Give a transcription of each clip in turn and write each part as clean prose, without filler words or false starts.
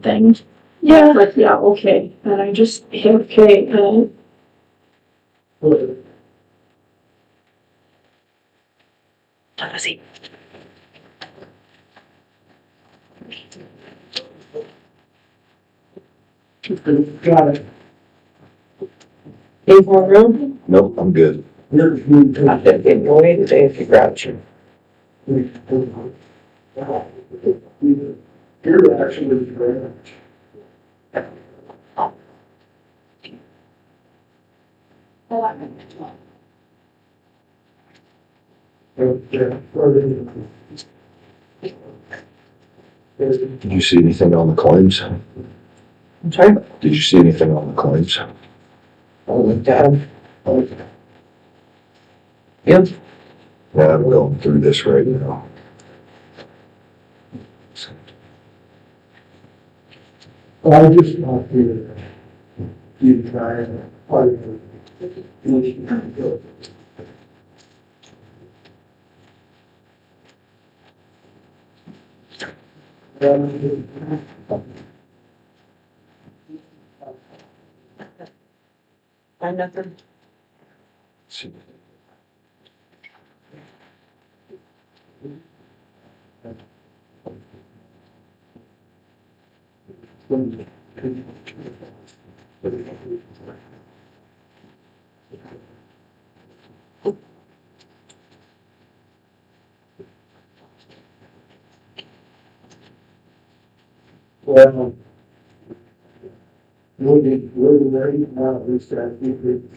thing. Yeah. Like, yeah, okay, and I just hit okay, and fuzzy. Got it. Need more room? Nope, I'm good. Not that getting away today if you grouch you. You're actually great. Did you see anything on the claims? I'm sorry? Did you see anything on the claims? I looked at them. Yep. Yeah, I'm going through this right now. I just want you to try and Find nothing. See. Well, we're ready now, at least I think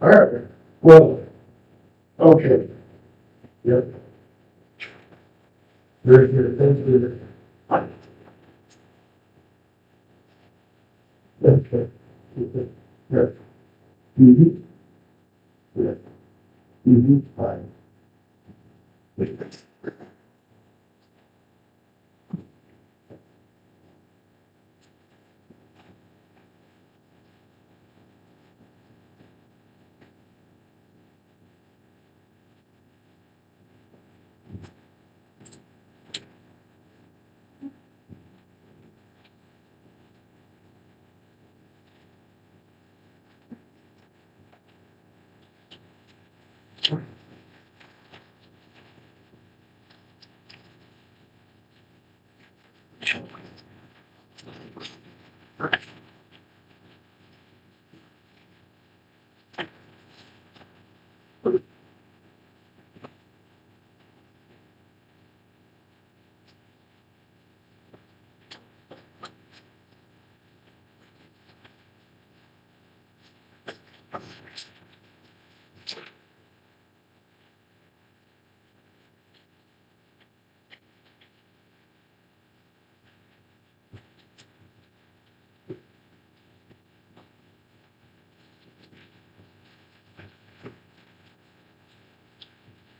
all right, well, okay. Yep. Very good, thank you. Okay. Yeah. Mm-hmm. Yeah. Mm-hmm. Fine.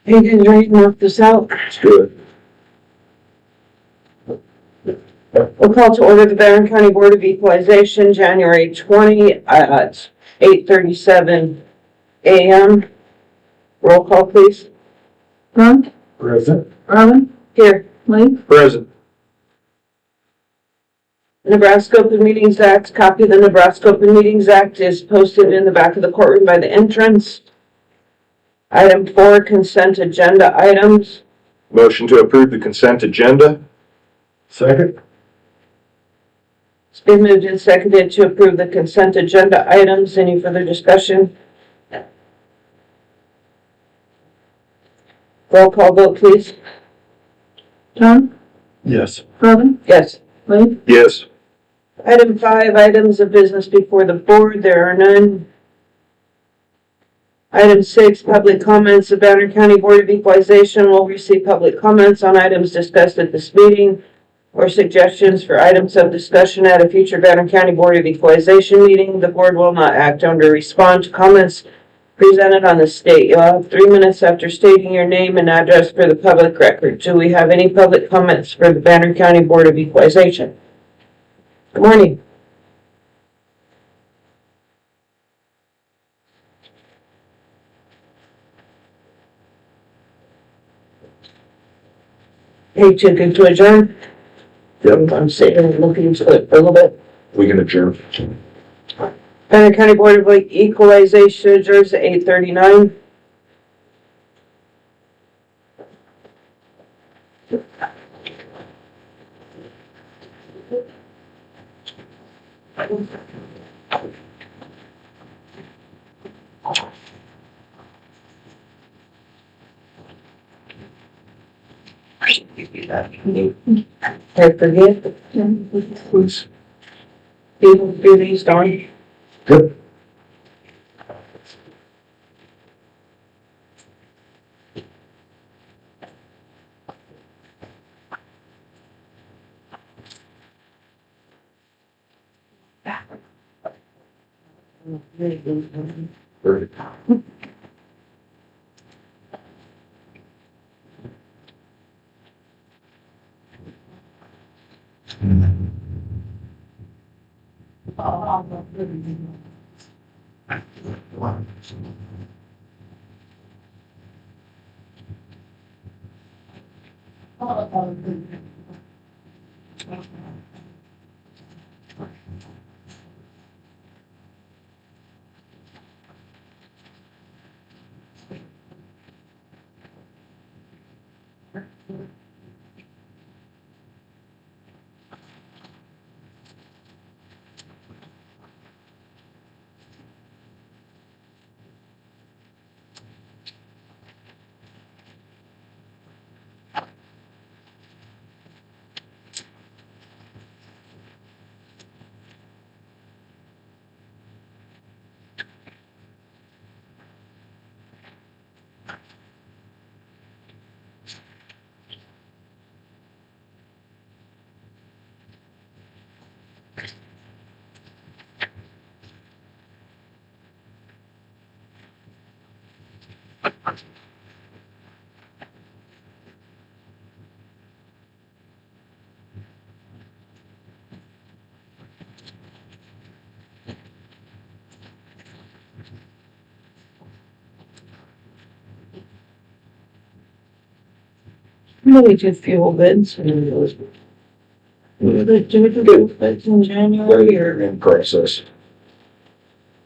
You guys ready to knock this out? Let's do it. We'll call to order the Barron County Board of Equalization, January 20 at 8:37 a.m. Roll call, please. Ron, Present. Robin, Here. Lee, Present. Nebraska Open Meetings Act. Copy of the Nebraska Open Meetings Act is posted in the back of the courtroom by the entrance. Item 4, consent agenda items. Motion to approve the consent agenda? Second. It's been moved and seconded to approve the consent agenda items. Any further discussion? Roll call vote, please. John, Yes. Robin, Yes. Lee, Yes. Item 5, items of business before the board. There are none. Item 6, public comments. The Banner County Board of Equalization will receive public comments on items discussed at this meeting or suggestions for items of discussion at a future Banner County Board of Equalization meeting. The board will not act on or respond to comments presented on the state. You'll have 3 minutes after stating your name and address for the public record. Do we have any public comments for the Banner County Board of Equalization? Good morning. Hey, too good to adjourn? I'm sitting and looking into it for a little bit. We can adjourn. Banner County Board of Equalization adjourns at 8:39. I forget, Please. people do these, darn. Good. Perfect. We do fuel bids and those. Do we do fuel bids in January or? In process.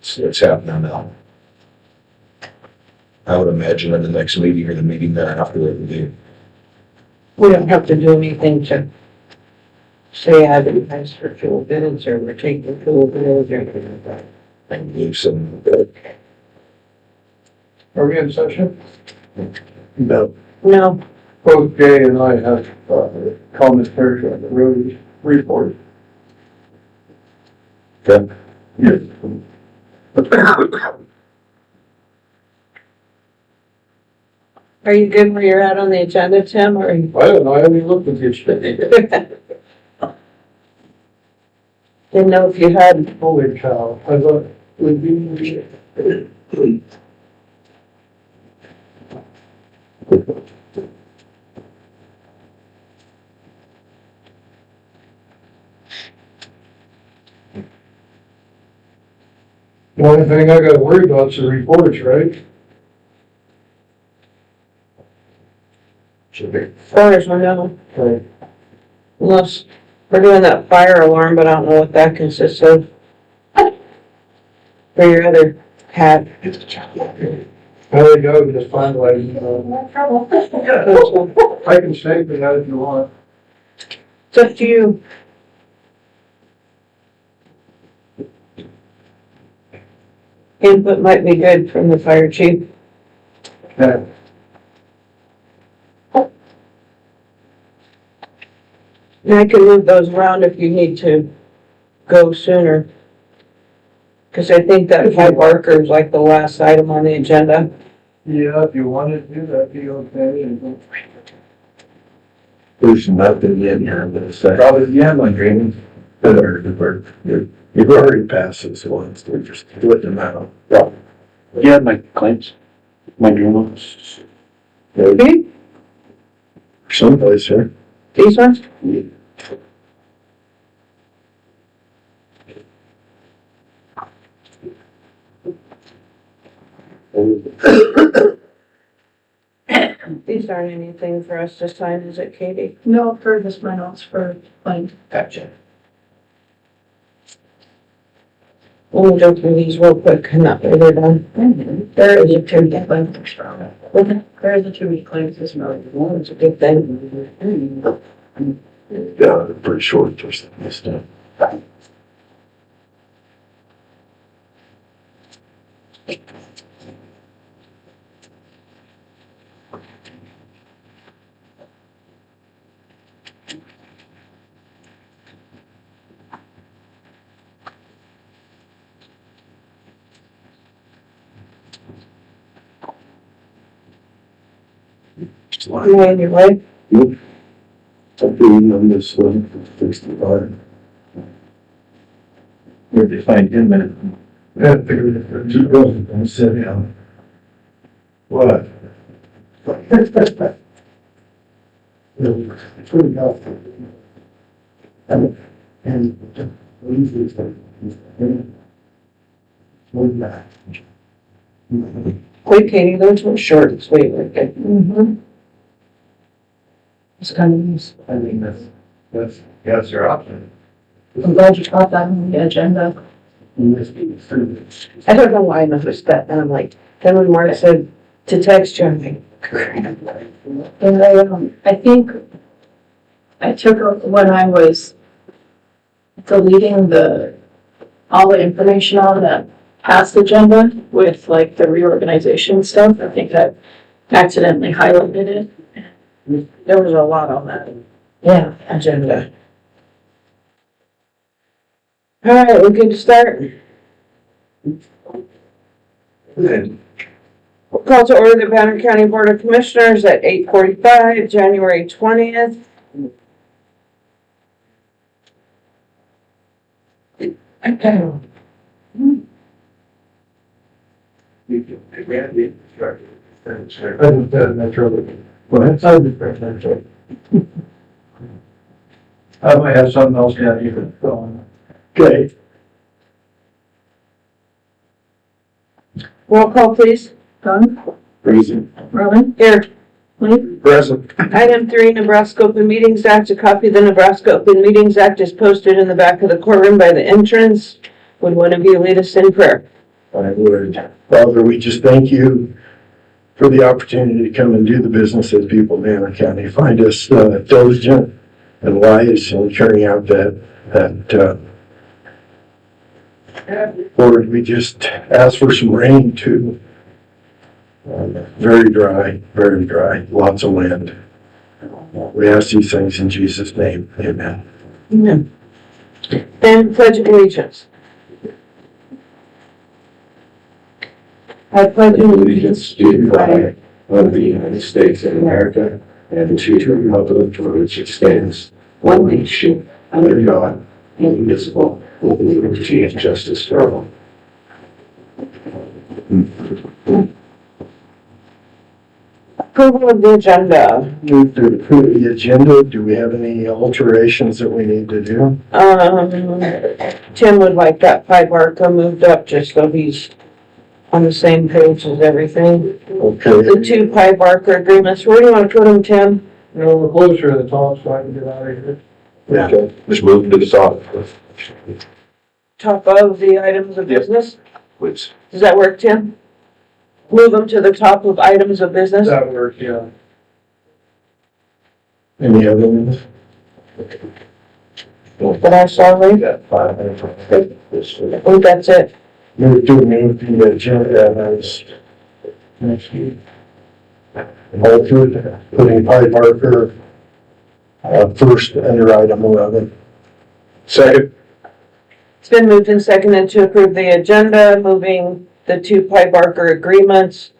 It's happening now. I would imagine in the next meeting or the meeting thereafter, it would be. We don't have to do anything to say advertise for fuel bids or we're taking fuel bids or anything like that. And leave some. Are we in session? No. No, Both Jay and I have, commentary on the road report. Okay. Yes. are you good where you're at on the agenda, Tim, or? I don't know, I haven't looked at this yet. Didn't know if you had. Holy cow, I thought it would be. The only thing I gotta worry about is the reports, right? Should be. As far as I know, Right. unless we're doing that fire alarm, but I don't know what that consists of. For your other hat. I think I would just find like, I can say that if you want. It's up to you. Input might be good from the fire chief. Yeah. And I can move those around if you need to go sooner. Cause I think that High Barker is like the last item on the agenda. Yeah, if you wanted to, that'd be okay. And There's nothing in here that says. probably, yeah, my dream. You've already passed this once, we're just splitting them out. Yeah. Yeah, my claims, my journals. Okay, Someplace here. these ones? These aren't anything for us to sign, is it, Katie? No, for this, my notes for, like, Gotcha. We'll go through these real quick and that way they're done. there is a 2-week claim. There is a 2-week claim this month. Well, it's a good thing. Yeah, pretty short, just this stuff. Man, you're right. Something on this one, 65. Where'd they find him at? Yeah, figured if there's two girls, don't sit down. What? It's pretty tough. And these that. Wait, Katie, those were short and sweet, right there. Mm-hmm. It's kind of nice. I mean, that's your option. I'm glad you caught that on the agenda. I don't know why I noticed that, and I'm like, then when Mark said to text you, I'm like, crap. And I think I took, when I was deleting all the information on that past agenda with like the reorganization stuff, I think I accidentally highlighted it. There was a lot on that. Yeah. Agenda. All right, we're good to start. We'll call to order the Banner County Board of Commissioners at 8:45, January 20th. I might have something else down here going. Okay. Roll call, please. Don, Present. Robin, Here. Lee, Present. Item 3, Nebraska Open Meetings Act. A copy of the Nebraska Open Meetings Act is posted in the back of the courtroom by the entrance. Would one of you lead us in prayer? I would. Father, we just thank you for the opportunity to come and do the business of the people of Banner County. Find us diligent and wise in carrying out that Lord, we just ask for some rain too. Very dry, lots of wind. We ask these things in Jesus' name. Amen. Amen. And pledge of allegiance. I pledge allegiance to the flag of the United States of America and to the republic for which it stands, one nation, under God, indivisible, with liberty and justice for all. approval of the agenda. Move to approve the agenda. Do we have any alterations that we need to do? Tim would like that pipe arca moved up just so he's on the same page as everything. Okay. The 2 pipe arca agreements, where do you want to put them, Tim? You know, we're closer to the top, so I can get out of here. Yeah. Just move to the top, Top of the items of business? please. Does that work, Tim? Move them to the top of items of business? That works, yeah. Any other ones? That I saw, right? Got 5 minutes. I think that's it. Move to move the agenda as Next week. altered, putting Pipe Barker first under item 11. Second. It's been moved and seconded to approve the agenda, moving the 2 pipe arca agreements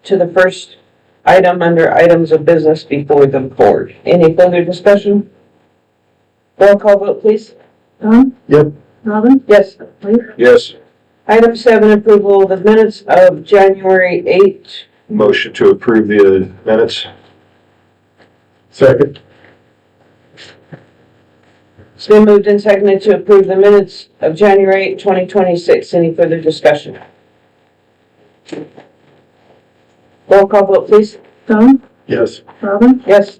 to the first item under items of business before the board. Any further discussion? Roll call vote, please. Don, Yep. Robin, Yes. Lee, Yes. Item 7, approval of the minutes of January 8th. Motion to approve the minutes. Second. It's been moved and seconded to approve the minutes of January 8th, 2026. Any further discussion? Roll call vote, please. Don, Yes. Robin, Yes.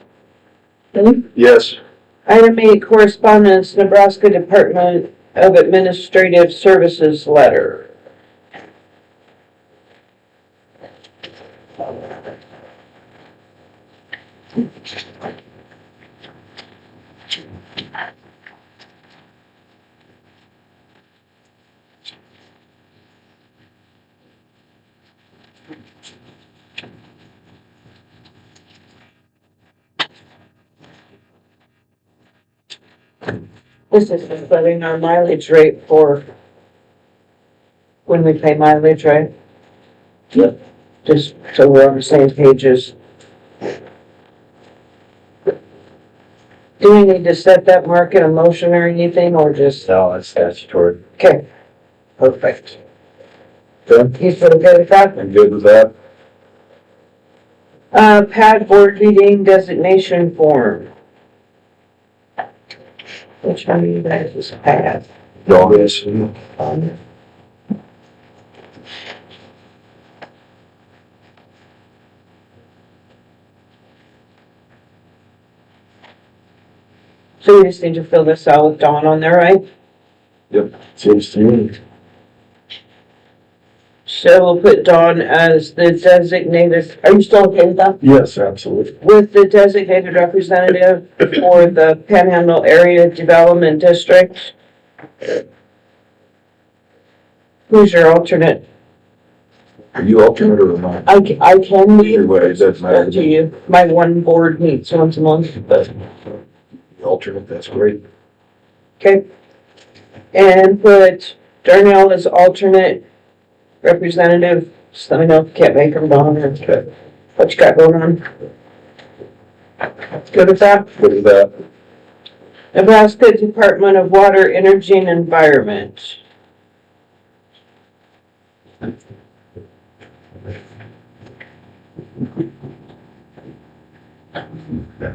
Dave, Yes. Item 8, correspondence, Nebraska Department of Administrative Services letter. This is just setting our mileage rate for when we pay mileage, right? Yep. Just so we're on the same pages. Do we need to set that mark in a motion or anything, or just, No, that's statutory. okay, perfect. Good. He's pretty good at that. I'm good with that. Pad board meeting designation form. Which one of you guys is pad? Yes. So we just need to fill this out with Dawn on there, right? Seems to me. So we'll put Dawn as the designated, are you still okay with that? Yes, absolutely. With the designated representative for the Panhandle Area Development District. Who's your alternate? Are you alternate or am I? I can be. Either way, it doesn't matter. Up to you. My one board meets once a month. Alternate, that's great. Okay. And put Darnell as alternate representative. Just let me know if you can't make them, Dawn, or what you got going on. Good with that? Good with that. Nebraska Department of Water, Energy and Environment.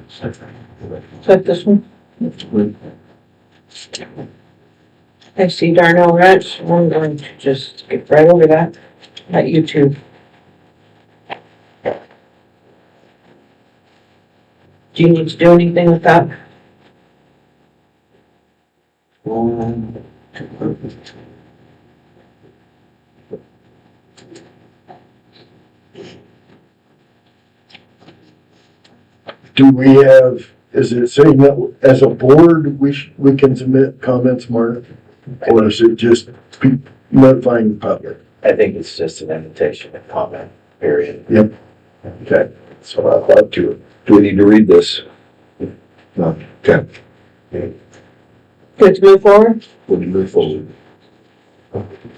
Is that this one? I see Darnell Ranch. I'm going to just skip right over that. At YouTube. Do you need to do anything with that? Do we have, is it saying that as a board, we can submit comments, Mark? Or is it just notifying the public? I think it's just an invitation and comment, period. Yep. Okay, so I'd like to, do we need to read this? No, okay, Good to move forward? we'll move forward.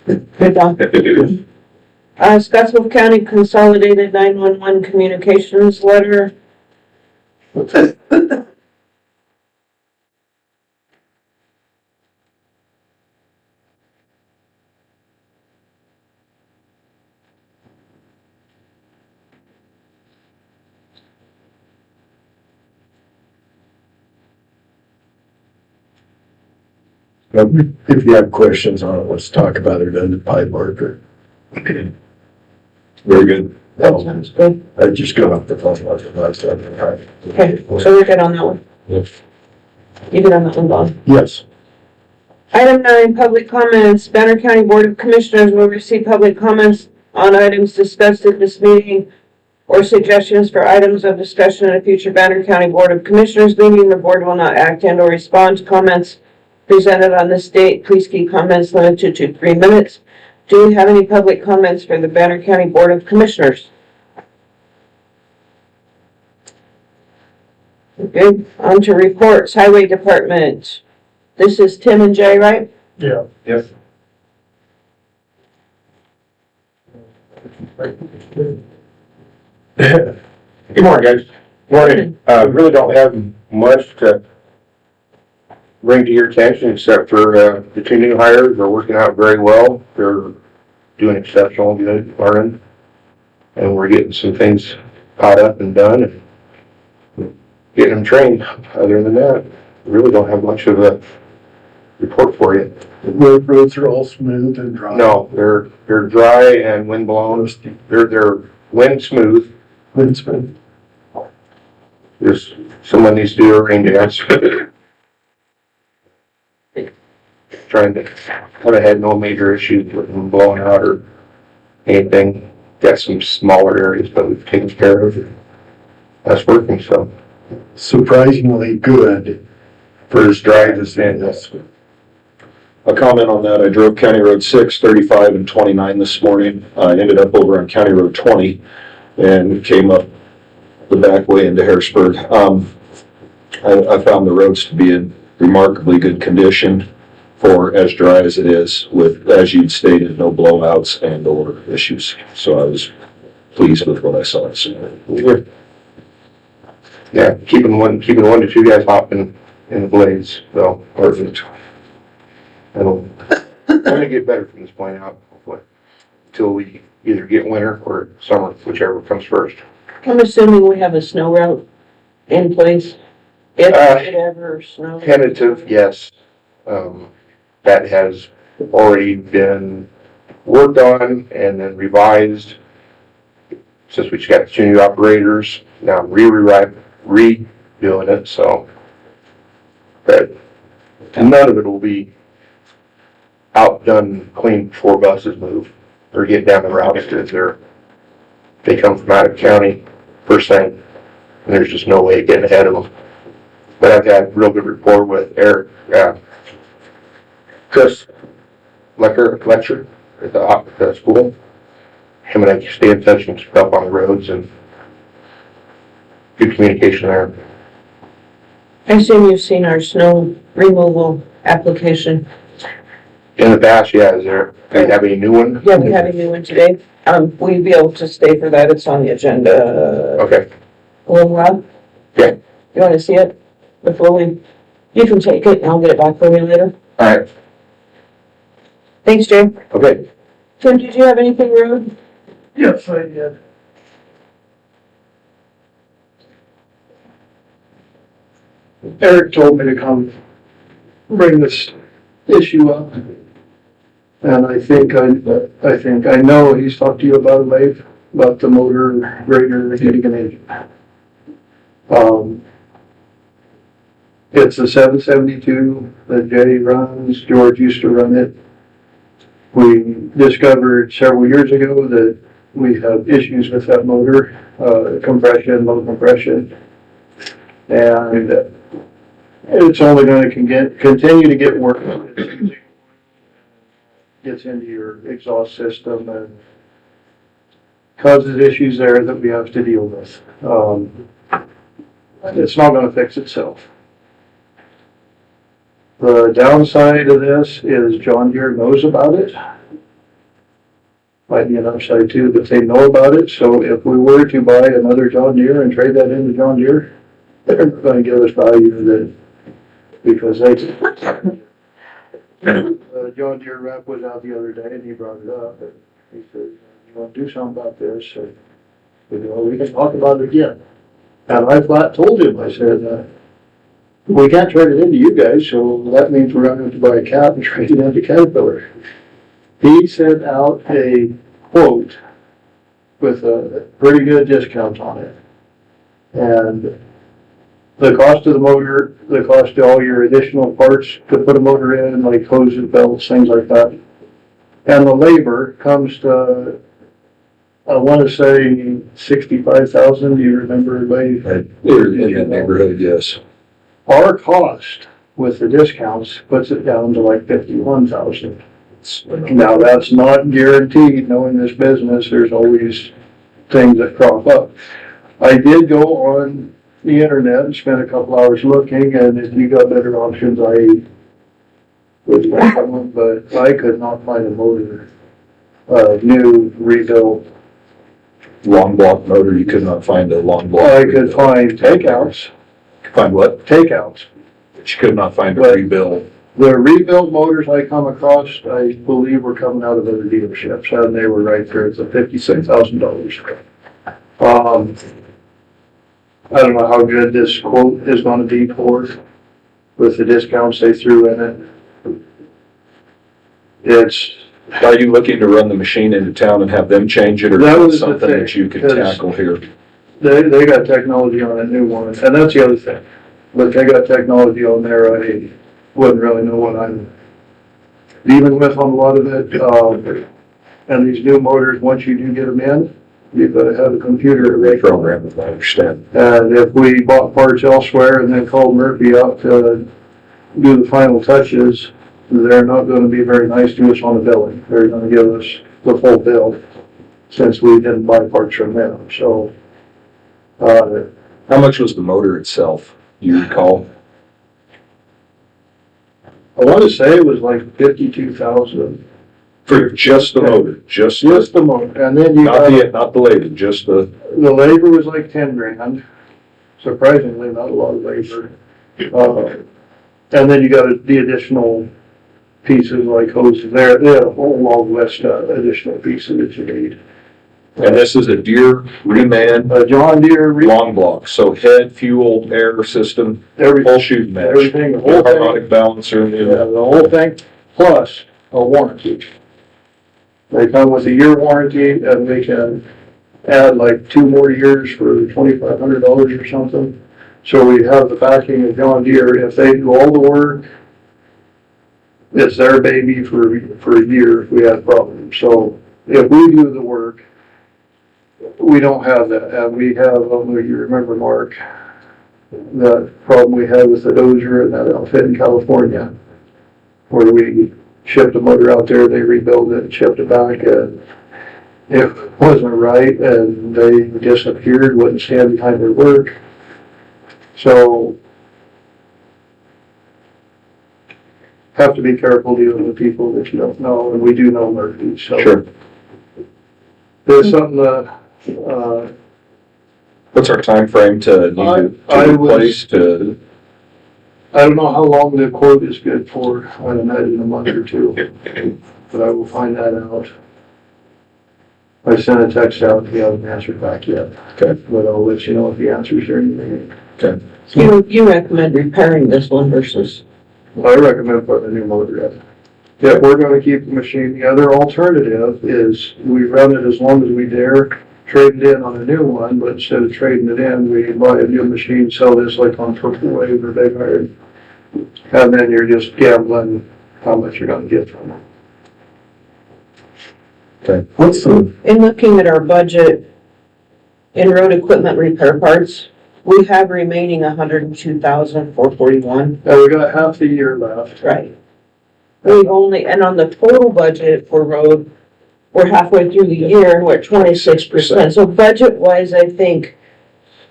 Good, Don. Scottsville County Consolidated 911 Communications Letter. If you have questions on it, let's talk about it under pipe marker. Very good. That sounds good. I just got off the phone about it last time. Okay, so we're good on that one. Yep. You good on that one, Bob? Yes. Item 9, public comments. Banner County Board of Commissioners will receive public comments on items discussed at this meeting or suggestions for items of discussion at a future Banner County Board of Commissioners meeting. The board will not act and or respond to comments presented on this date. Please keep comments limited to 3 minutes. Do we have any public comments for the Banner County Board of Commissioners? Good. On to reports. Highway Department. This is Tim and Jay, right? Yeah. Yes. Good morning, guys. Morning. Really don't have much to bring to your attention except for the two new hires are working out very well. They're doing exceptional good, learning. And we're getting some things caught up and done and getting them trained. Other than that, we really don't have much of a report for you. Roads are all smooth and dry. No, they're dry and wind blown. They're wind smooth. Wind smooth. There's, someone needs to do a rain dance. Trying to, haven't had no major issues with them blowing out or anything. Got some smaller areas, but we've taken care of it. That's working, so. Surprisingly good for as dry as it is. A comment on that, I drove County Road 6, 35, and 29 this morning. I ended up over on County Road 20 and came up the back way into Harrisburg. I found the roads to be in remarkably good condition for as dry as it is, with, as you'd stated, no blowouts and or issues. So I was pleased with what I saw. So, Yeah, keeping one to two guys hopping in the blades, so. perfect. It'll only get better from this point out, hopefully, until we either get winter or summer, whichever comes first. I'm assuming we have a snow route in place. If it ever snows. Tentative, yes. That has already been worked on and then revised. Since we just got 2 new operators, now I'm redoing it, so. But none of it will be outdone clean before buses move or get down the routes because they come from out of county first thing, and there's just no way of getting ahead of them. But I've had real good rapport with Eric, Chris lecture at the school. Him and I stay in touch and stuff on the roads, and good communication there. I assume you've seen our snow removal application. In the past, yeah, do you have any new one? Yeah, we have a new one today. Will you be able to stay for that? It's on the agenda. Okay. A little while? Yeah. You wanna see it before you can take it and I'll get it back for you later. Alright, Thanks, Jay. okay. Tim, did you have anything rude? Yes, I did. Eric told me to come bring this issue up. And I know he's talked to you about it, Leif, about the motor grader getting an engine. It's a 772 that Jay runs. George used to run it. We discovered several years ago that we have issues with that motor, compression, low compression. And it's only going to continue to get worse. It gets into your exhaust system and causes issues there that we have to deal with. It's not going to fix itself. The downside of this is John Deere knows about it. Might be an upside too, but they know about it. So if we were to buy another John Deere and trade that into John Deere, they're going to give us value that because they. John Deere rep was out the other day and he brought it up and he said, "You want to do something about this?" So we can talk about it again. And I flat told him, I said, we can't trade it into you guys, so that means we're going to have to buy a Cat and trade it into Caterpillar. He sent out a quote with a pretty good discount on it. And the cost of the motor, the cost of all your additional parts to put a motor in, like hoses, belts, things like that. And the labor comes to, I want to say 65,000. Do you remember, Leif? We're in that neighborhood, yes. Our cost with the discounts puts it down to like 51,000. Now that's not guaranteed. Knowing this business, there's always things that crop up. I did go on the internet and spent a couple hours looking, and if you got better options, I would like them, but I could not find a motor, new rebuilt. Long block motor, you could not find a long block. I could find takeouts. Find what? Takeouts. But you could not find a But- rebuild. The rebuilt motors I come across, I believe were coming out of other dealerships, and they were right there at the $56,000. I don't know how good this quote is gonna be for, with the discounts they threw in it. It's, Are you looking to run the machine into town and have them change it, or That is was it the something thing, that you could 'cause- tackle here? they got technology on a new one, and that's the other thing. But they got technology on there, I wouldn't really know what I'm dealing with on a lot of it. And these new motors, once you do get them in, you've got to have a computer to Program, if I understand. And if we bought parts elsewhere and then called Murphy out to do the final touches, they're not gonna be very nice to us on the billing. They're gonna give us the full bill since we didn't buy parts from them, so. How much was the motor itself, you recall? I wanna say it was like 52,000, For just the motor, just just the motor, and then you not got, not the labor, just the, the labor was like 10 grand. Surprisingly, not a lot of labor. And then you got the additional pieces like hoses there, they had a whole long list of additional pieces that you need. and this is a Deere reman John Deere, long block, so head, fuel, air system, everything, full shooting match. everything, the whole thing, Harmonic balancer, yeah, the whole thing, plus a warranty. They come with a year warranty and we can add like 2 more years for $2,500 or something. So we have the backing of John Deere. If they do all the work, it's their baby for a year if we have problems. So if we do the work, we don't have that. And we have, you remember, Mark, the problem we had with the Dozier and that outfit in California, where we shipped a motor out there, they rebuilt it and shipped it back, and it wasn't right, and they disappeared, wouldn't stand behind their work. So, have to be careful dealing with people that you don't know, and we do know Murphy, so. Sure. There's something, What's our time frame to need I to was- replace to? I don't know how long the quote is good for, I'd imagine a month or two, but I will find that out. I sent a text out, he hasn't answered back yet. Okay. But I'll let you know if he answers or anything. Okay. You recommend repairing this one versus, I recommend putting a new motor in. If we're gonna keep the machine, the other alternative is we run it as long as we dare, trade it in on a new one, but instead of trading it in, we buy a new machine, sell this like on Purple Wave or Big Iron. And then you're just gambling how much you're gonna get from it. What's the, in looking at our budget in road equipment repair parts, we have remaining $102,441. And we got half the year left. Right. We've only, and on the total budget for road, we're halfway through the year and we're at 26%. So budget wise, I think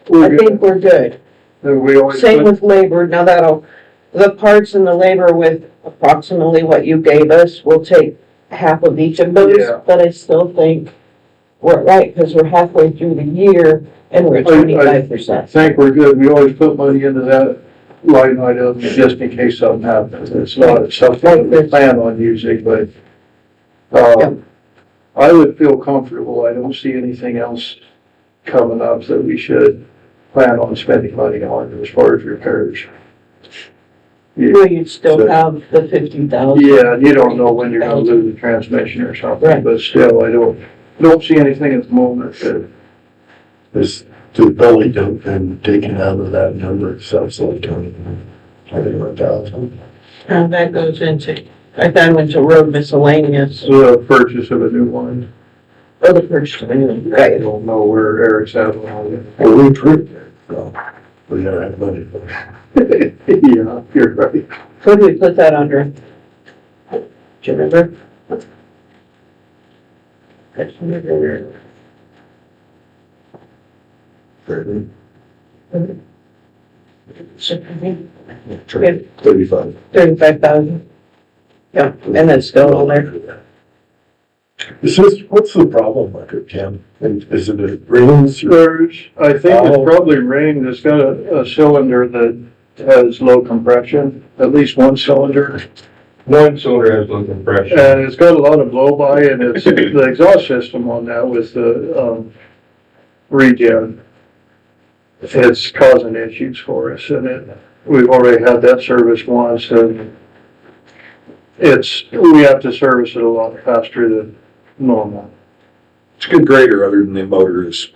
we're good. And we always Same put, with labor. Now the parts and the labor with approximately what you gave us, we'll take half of each of those. Yeah. But I still think we're right, because we're halfway through the year and we're at 25%. think we're good. We always put money into that line item just in case something happens. It's not something we plan on using, but, I would feel comfortable. I don't see anything else coming up that we should plan on spending money on as far as repairs. Well, you'd still have the 50,000. Yeah, and you don't know when you're gonna lose the transmission or something, Right. but still, I don't see anything at the moment that, is the belly dump and taken out of that number, it sounds like 21,000. And that goes into, I thought went to road miscellaneous, the purchase of a new one. or the purchase of a new, I right? don't know where Eric's at on all that. Well, we approved it, so we gotta have money for it. Yeah, you're right. Who do we put that under? Do you remember? That's under- $35. 35,000. Yeah, and that's still on there. Is this, what's the problem with it, Ken? Is it rings or? I think it's probably ring that's got a cylinder that has low compression, at least one cylinder. One cylinder has low compression. And it's got a lot of blow by, and it's, the exhaust system on that with the, regen. It's causing issues for us, and we've already had that service once, and we have to service it a lot faster than normal. It's a good grader, other than the motor is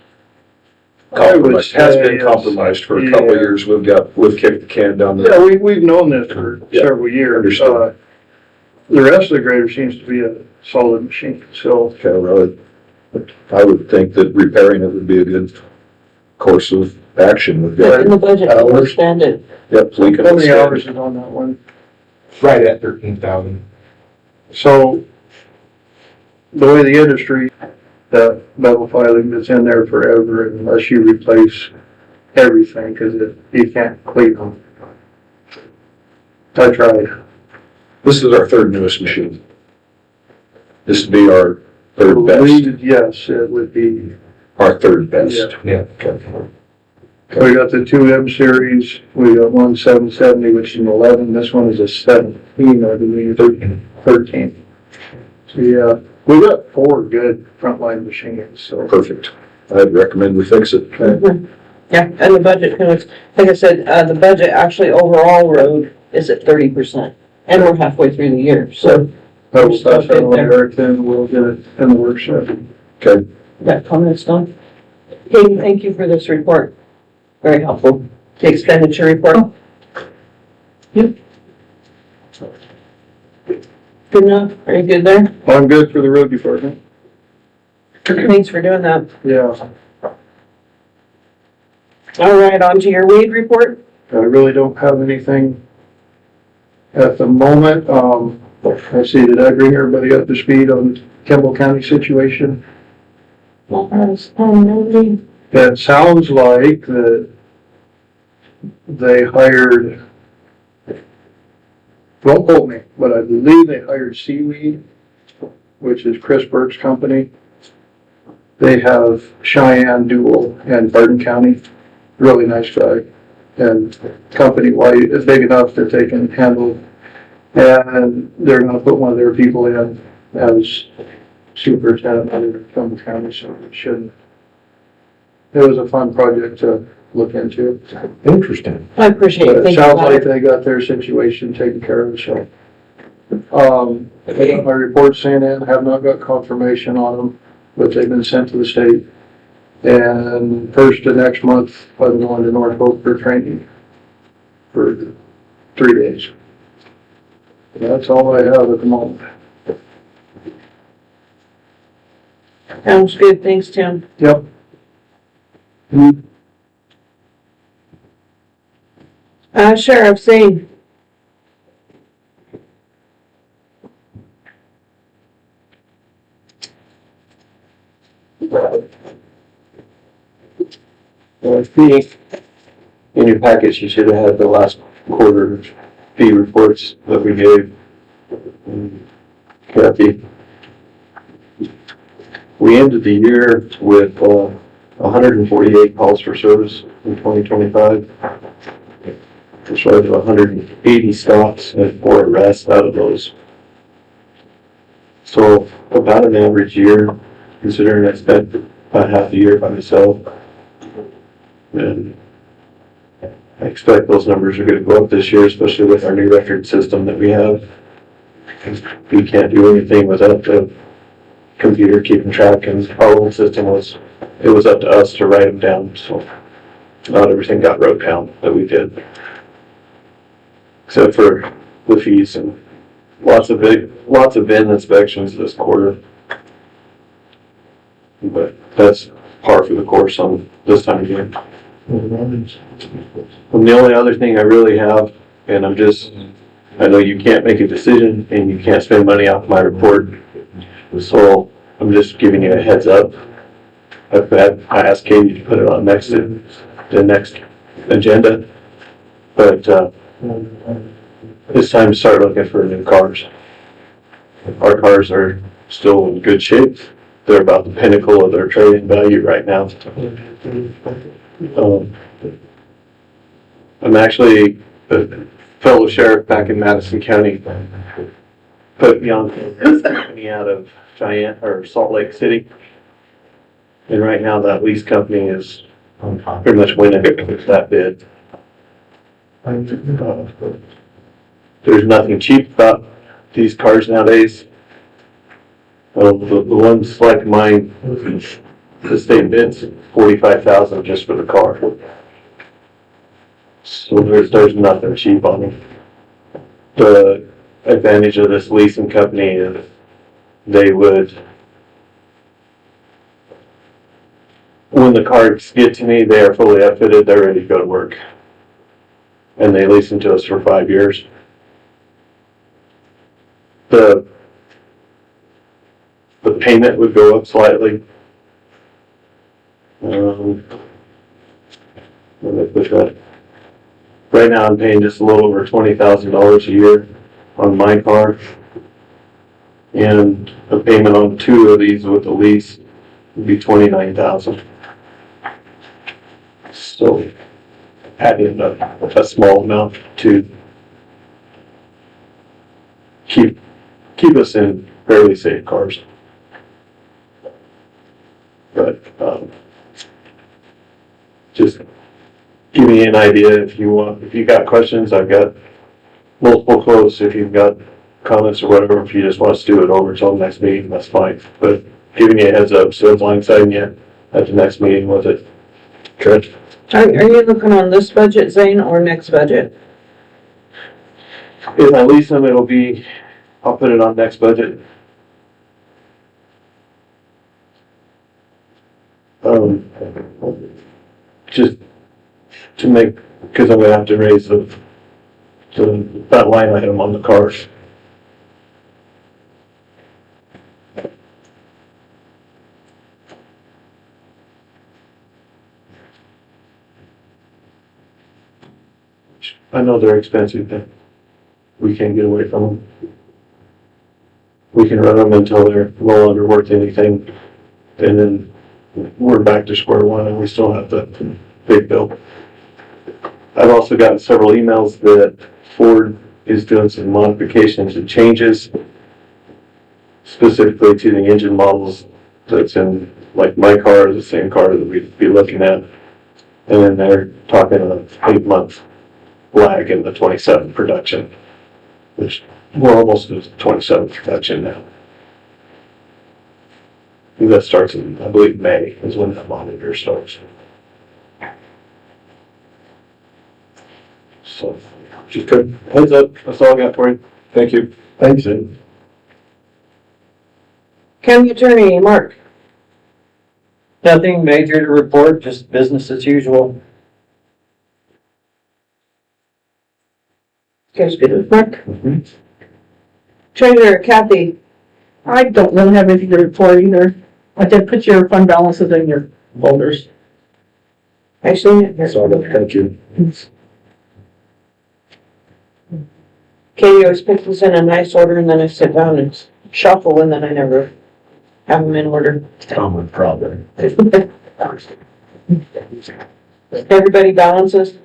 I would compromised, has say been it's- compromised for a couple of yeah. years. We've kicked the can down Yeah, the, we've known this for Yeah, several years. understood. The rest of the grader seems to be a solid machine, so. I would think that repairing it would be a good course of action. We've But got, in the budget, we will spend it. yep, we can. How many hours is on that one? Right at 13,000. So, the way the industry, that metal filing that's in there forever unless you replace everything, cause you can't clean them. I tried. This is our third newest machine. This would be our third best, Yes, it would be. our third best. Yeah. We got the 2M series, we got one 770, which is an 11, this one is a 17, I believe, 13. So yeah, we got 4 good frontline machines, so. Perfect. I'd recommend we fix it. Yeah, and the budget, like I said, the budget actually overall road is at 30%. And we're halfway through the year, so I will pass that on to Eric, then we'll get it in the workshop. Okay. that comments done. Katie, thank you for this report. Very helpful. The expenditure report. Yep. Good enough? Are you good there? I'm good for the road department. Thanks for doing that. Yeah, All right, on to your weed report. I really don't have anything at the moment. I see, did I bring everybody up to speed on Kimball County situation? It sounds like that they hired, don't quote me, but I believe they hired Seaweed, which is Chris Burke's company. They have Cheyenne, Dual, and Barton County. Really nice guy. And company-wide is big enough that they can handle. And they're gonna put one of their people in as superintendent of Kimball County, so it shouldn't. It was a fun project to look into. Interesting. I appreciate it. But it Thank you. sounds Bob. like they got their situation taken care of, so. I got my reports sent in, have not got confirmation on them, but they've been sent to the state. And first of next month, I'm going to Norfolk for training for 3 days. That's all I have at the moment. Sounds good. Thanks, Tim. Yep. Sheriff, same. I think in your package, you should have had the last quarter fee reports that we gave Kathy. We ended the year with 148 calls for service in 2025. Which was 180 stops and 4 arrests out of those. So about an average year, considering I spent about half a year by myself. And I expect those numbers are gonna go up this year, especially with our new record system that we have. We can't do anything without the computer keeping track, and our old system it was up to us to write them down, so not everything got wrote down that we did. Except for the fees and lots of bin inspections this quarter. But that's par for the course on this time of year. And the only other thing I really have, and I know you can't make a decision and you can't spend money off my report, so I'm just giving you a heads up. I asked Katie to put it on the next agenda, but it's time to start looking for new cars. Our cars are still in good shape. They're about the pinnacle of their trading value right now. I'm actually the fellow sheriff back in Madison County put me on this company out of Cheyenne or Salt Lake City. And right now that lease company is pretty much winning that bid. There's nothing cheap about these cars nowadays. The ones like mine, the state bids $45,000 just for the car. So there's nothing cheap on them. The advantage of this leasing company is they would, when the cars get to me, they are fully outfitted, they're ready to go to work. And they lease them to us for 5 years. The payment would go up slightly. What did I put that? Right now I'm paying just a little over $20,000 a year on my car. And the payment on 2 of these with the lease would be $29,000. So adding a small amount to keep us in fairly safe cars. But just give me an idea if you got questions. I've got multiple quotes. If you've got comments or whatever, if you just want us to do it over until the next meeting, that's fine. But giving you a heads up, so it's blindsiding you at the next meeting with it. Good. Are you looking on this budget, Zane, or next budget? If I lease them, I'll put it on next budget. Just to make, because I'm gonna have to raise that line item on the cars. I know they're expensive, but we can't get away from them. We can run them until they're no longer worth anything, and then we're back to square one and we still have the big bill. I've also gotten several emails that Ford is doing some modifications and changes specifically to the engine models that's in, like my car, the same car that we'd be looking at. And then they're talking an 8-month lag in the 27 production, which we're almost at 27 production now. That starts in, I believe, May is when that monitor starts. So, just a heads up, that's all I got for you. Thank you. Thanks, Ed. County Attorney, Mark. Nothing major to report, just business as usual. Guys good with Mark? Treasurer Kathy. I don't really have anything to report either. I did put your fund balances in your folders. Actually, here. Thank you. Katie always puts this in a nice order and then I sit down and shuffle and then I never have them in order. Common problem. Everybody balances?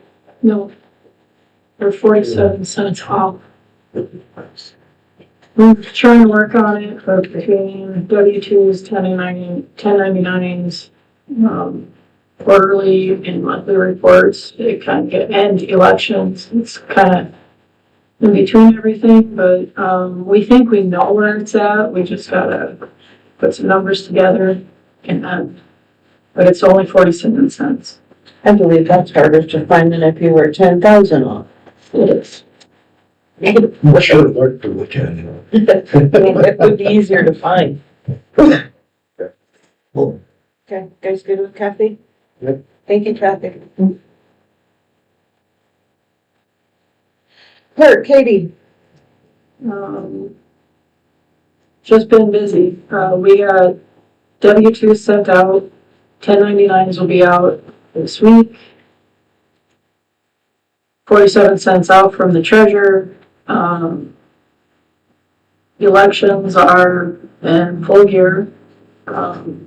No. They're 47 cents off. We're trying to work on it, but between W-2s, 1099s, quarterly and monthly reports, it kind of get, and elections, it's kind of in between everything, but, we think we know where it's at, we just gotta put some numbers together, and but it's only 47 cents. I believe that's harder to find than if you were 10,000 off. It is. I'm sure it worked for the county. It would be easier to find. Cool. Okay, guys good with Kathy? Yep. Thank you, Kathy. Clerk, Katie. Just been busy. We got W-2 sent out, 1099s will be out this week. 47 cents out from the treasurer. Elections are in full gear. The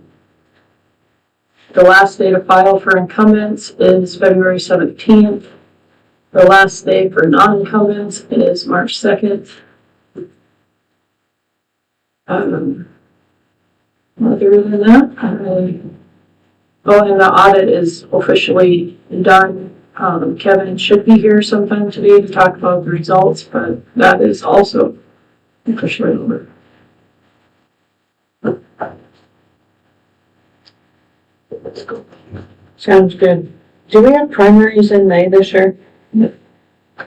last day to file for incumbents is February 17th. The last day for non-incumbents is March 2nd. Other than that, oh, and the audit is officially done. Kevin should be here sometime today to talk about the results, but that is also officially over. Sounds good. Do we have primaries in May this year?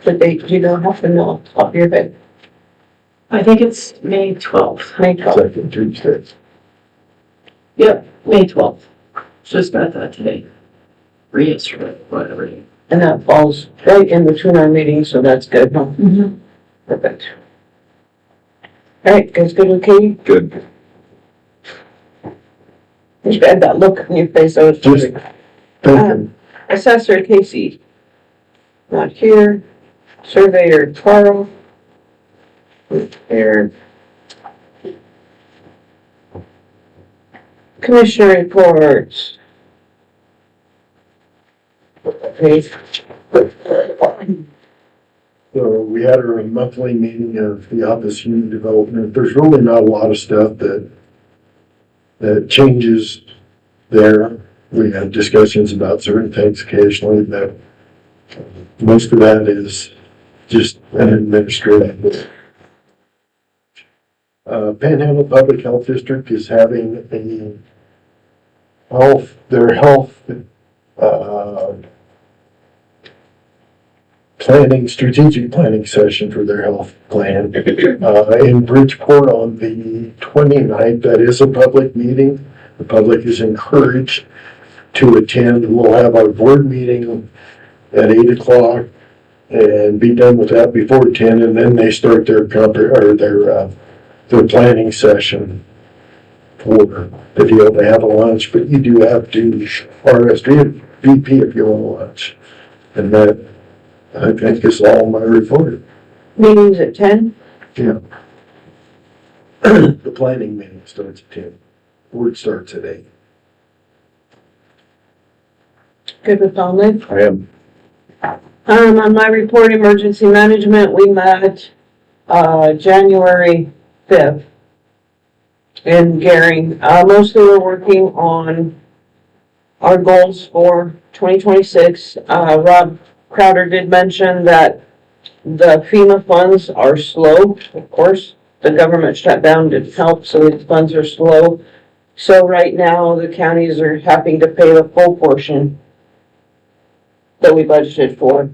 The date, do you don't have to know off the top of your head? I think it's May 12th. May 12th. Second Tuesday. Yep, May 12th. Just got that today. Or yesterday, whatever. And that falls right in between our meetings, so that's good, huh? Mm-hmm. Perfect. All right, guys, good with Katie? Good. You had that look on your face, I was Just wondering. thinking, Assessor Casey. Not here. Surveyor Carl. Here. Commissioner reports. Okay. so we had our monthly meeting of the Office of Human Development. There's really not a lot of stuff that changes there. We had discussions about certain things occasionally, but most of that is just an administrative. Panhandle Public Health District is having their health, strategic planning session for their health plan, in Bridgeport on the 29th. That is a public meeting. The public is encouraged to attend. We'll have our board meeting at 8 o'clock and be done with that before 10, and then they start their planning session for the deal. They have a lunch, but you do have to RSVP if you want lunch. And that, I think, is all my report. Meetings at 10? Yeah. The planning meeting starts at 10. Board starts at 8. Good with all that? I am. On my report, emergency management, we met, January 5th in Gary. Mostly we're working on our goals for 2026. Rob Crowder did mention that the FEMA funds are slow. Of course, the government shutdown didn't help, so the funds are slow. So right now, the counties are having to pay the full portion that we budgeted for.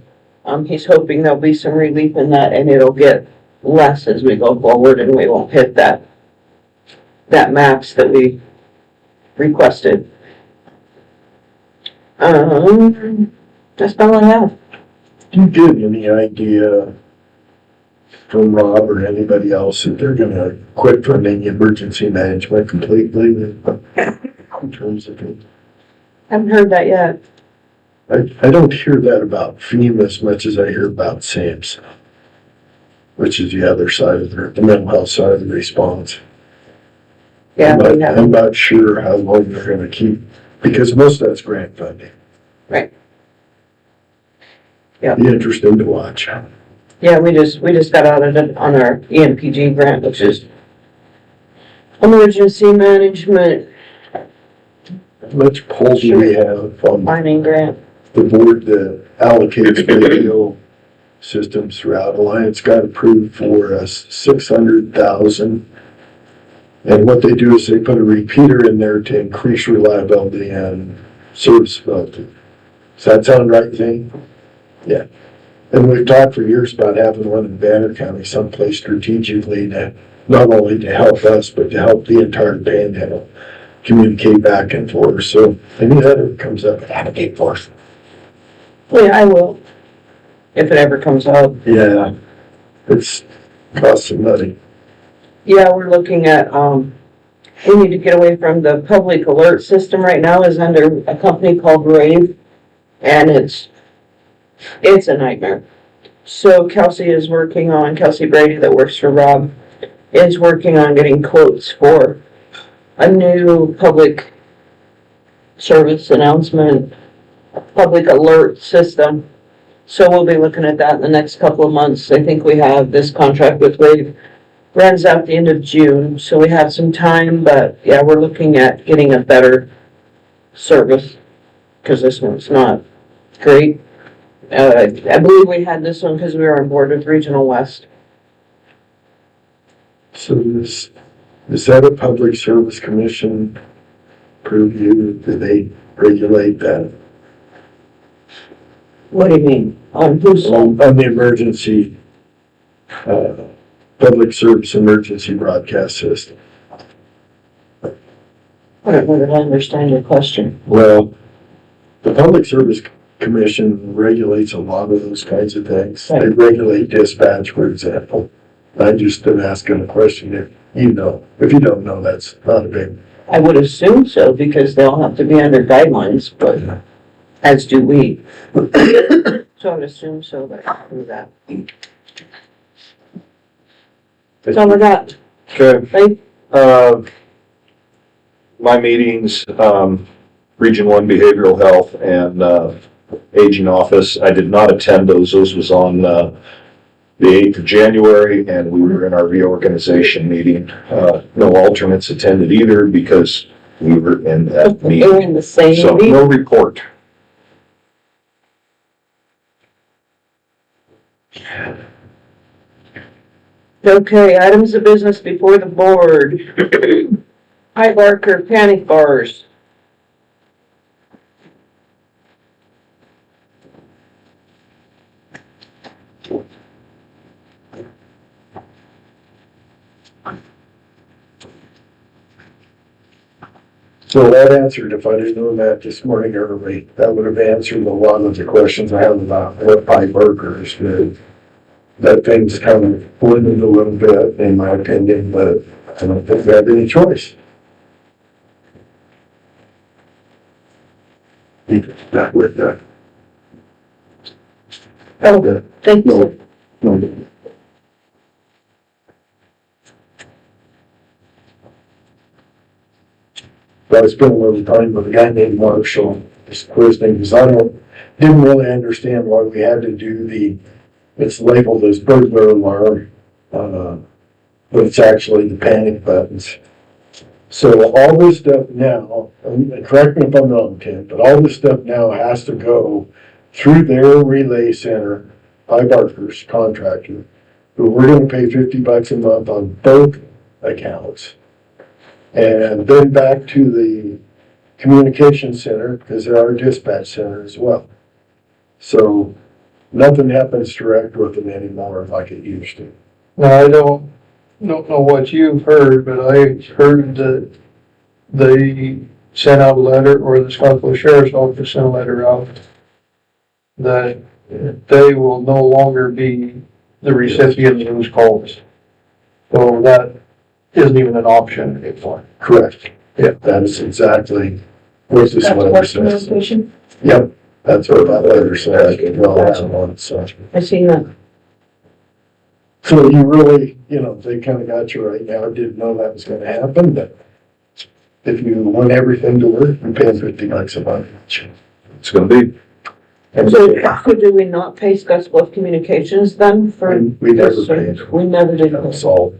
He's hoping there'll be some relief in that and it'll get less as we go forward and we won't hit that max that we requested. That's all I have. Do you get any idea from Rob or anybody else that they're gonna quit funding emergency management completely in terms of it? Haven't heard that yet. I don't hear that about FEMA as much as I hear about SAMS, which is the other side of the mental health side of the response. Yeah, we I'm haven't. not sure how long they're gonna keep, because most of that's grant funding. Right. Yeah. Be interesting to watch. Yeah, we just got audited on our EMPG grant, which is emergency management How much pull do we have on mining grant. the board that allocates radio systems throughout? Alliance got approved for us 600,000. And what they do is they put a repeater in there to increase reliability and serviceability. Does that sound right, Zane? Yeah. And we've talked for years about having one in Banner County someplace strategically to not only to help us, but to help the entire panhandle communicate back and forth. So any of that ever comes up, advocate for us. Well, yeah, I will. If it ever comes out. Yeah, it's costs some money. Yeah, we're looking at, we need to get away from the public alert system right now is under a company called Rave. And it's a nightmare. So Kelsey Brady that works for Rob is working on getting quotes for a new public service announcement, public alert system So we'll be looking at that in the next couple of months. I think we have this contract with Wave runs out the end of June, so we have some time, but yeah, we're looking at getting a better service, because this one's not great. I believe we had this one because we were on board with Regional West. So is that a public service commission purview? Do they regulate that? What do you mean? On whose On the emergency, public service emergency broadcast system? I don't know that I understand your question. Well, the Public Service Commission regulates a lot of those kinds of things. They Right. regulate dispatch, for example. I just am asking a question if you know. If you don't know, that's not a big. I would assume so, because they'll have to be under guidelines, but as do we. So I would assume so, that I do that. That's all I got. Okay, Right? my meetings, Region 1 Behavioral Health and, Aging Office, I did not attend those. Those was on, the 8th of January, and we were in our reorganization meeting. No alternates attended either because we were in that They were meeting. in the same So, meeting. no report. Okay, items of business before the board. High Barker panic bars. So that answered, if I didn't know that this morning early, that would have answered a lot of the questions I have about what pipe burgers. That thing's kind of blended a little bit, in my opinion, but I don't think we have any choice. That with that. Oh, thank you. No. But I spent a little time with a guy named Marshall, just quizzing, because didn't really understand why we had to do it's labeled as burglar alarm, but it's actually the panic buttons. So all this stuff now, and correct me if I'm wrong, Tim, but all this stuff now has to go through their relay center, High Barker's contractor, who we're gonna pay $50 a month on both accounts. And then back to the communication center, because they're our dispatch center as well. So nothing happens direct with them anymore like it used to. Now, I don't know what you've heard, but I heard that they sent out a letter, or the Scottsville Sheriff's Office sent a letter out that they will no longer be the recipient of those calls. So that isn't even an option anymore. Correct. Yep, that is exactly what this That's letter what says. communication? Yep, that's what that letter said. I can draw that one, so. I seen that. So you really, they kind of got you right now. I didn't know that was gonna happen, but if you want everything to work, you're paying $50 a month. It's gonna be. And So do we not pay Scottsbluff Communications then for? we never this paid. service? We never did. That's all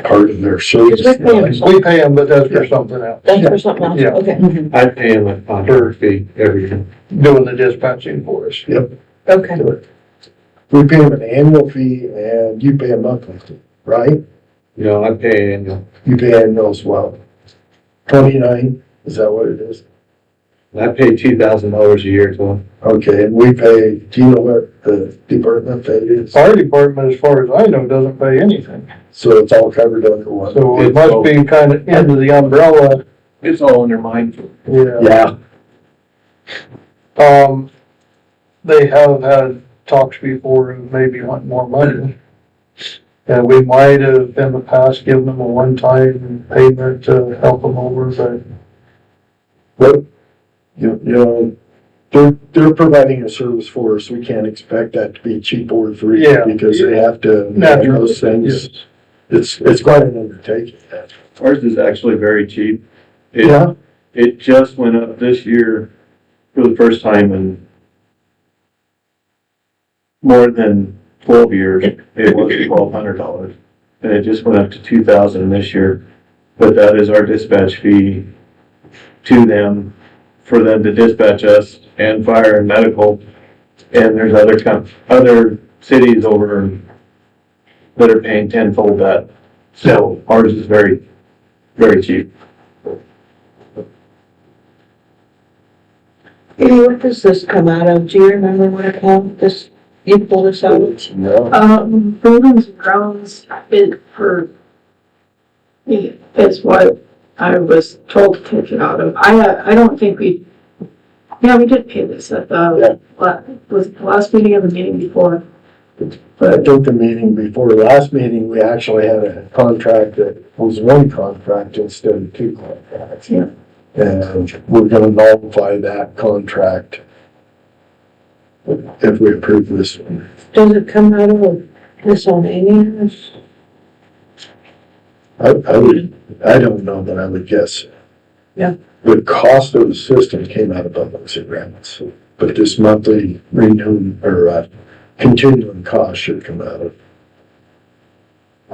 part of their service. Because we're paying We pay them, but that's for something else, That's for something else? Yeah. Okay. I pay him a contract fee every year. doing the dispatching for us. Okay. We pay them an annual fee and you pay a monthly fee, right? No, I pay annual. You pay annual as well. 29, is that what it is? I pay $2,000 a year to him. Okay, and we pay, do you know what the department pays? Fire department, as far as I know, doesn't pay anything. So it's all covered under one? So it must be kind of into the umbrella. It's all under mine. Yeah. Yeah, They have had talks before of maybe want more money. And we might have in the past given them a one-time payment to help them over, but they're providing a service for us. We can't expect that to be cheap or free. Yeah. Because they have to manage naturally, those things. yes. It's quite an undertaking. Ours is actually very cheap. Yeah, It just went up this year for the first time in more than 12 years, it was $1,200. And it just went up to 2,000 this year. But that is our dispatch fee to them, for them to dispatch us and fire and medical. And there's other cities over that are paying tenfold that. So ours is very, very cheap. Katie, what does this come out of? Do you remember what account this, you pulled this out? No, Buildings and grounds is what I was told to take it out of. I don't think we did pay this at was it the last meeting or the meeting before? I think the meeting before the last meeting, we actually had a contract that was one contract instead of two contracts. Yeah. And we're gonna nullify that contract if we approve this one. Does it come out of miscellaneous? I don't know, but I would guess. Yeah. The cost of the system came out of buildings and grounds, but this monthly renewing or continuing cost should come out of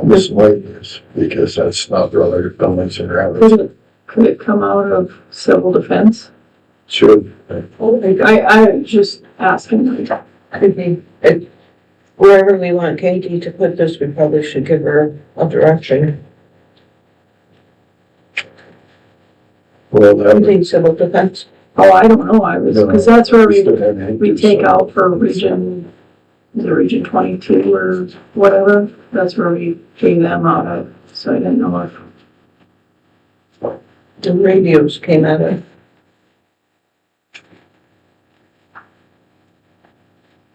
miscellaneous, because that's not related to buildings and grounds. Could it come out of civil defense? Should. I just asking. Could be, wherever we want Katie to put this, we probably should give her a direction. Well, that You would. think civil defense? Oh, I don't know, because that's where we we take out for region, the region 22 or whatever, that's where we pay them out of, so I didn't know if. The radios came out of.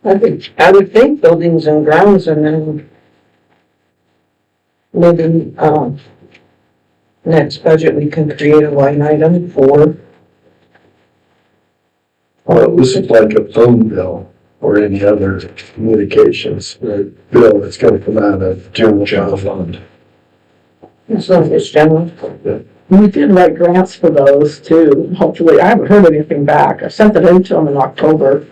I would think buildings and grounds, and then maybe, next budget, we can create a line item for. Well, this is like a phone bill or any other communications bill that's gonna come out of general fund. As long as it's general. We did write grants for those too, hopefully. I haven't heard anything back. I sent it in to them in October.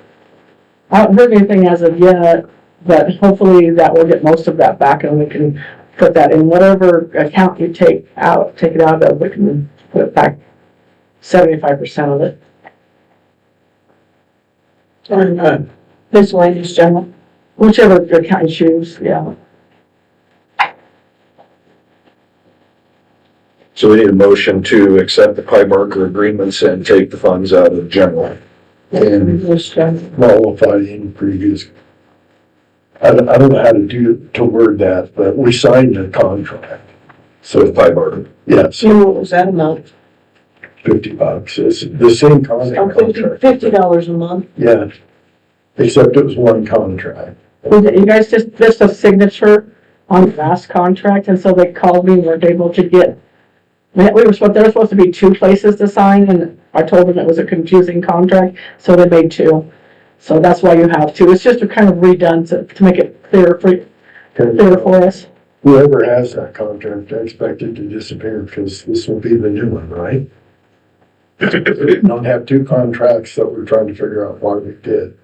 I haven't heard anything as of yet, but hopefully that will get most of that back and we can put that in whatever account you take it out of, we can put it back 75% of it. On, miscellaneous general. Whichever account you choose, yeah. So we need a motion to accept the Pi Barker agreements and take the funds out of general. And Just, nullify any previous. I don't know how to word that, but we signed a contract. So Pi Barker. Yes, what was that amount? $50. It's the same contract. $50 a month. Yeah, except it was one contract. You guys just missed a signature on the last contract, and so they called me, weren't able to get. There were supposed to be two places to sign, and I told them it was a confusing contract, so they made two. So that's why you have two. It's just kind of redone to make it clearer for us. Whoever has that contract, I expect it to disappear because this will be the new one, right? Don't have two contracts that we're trying to figure out why we did.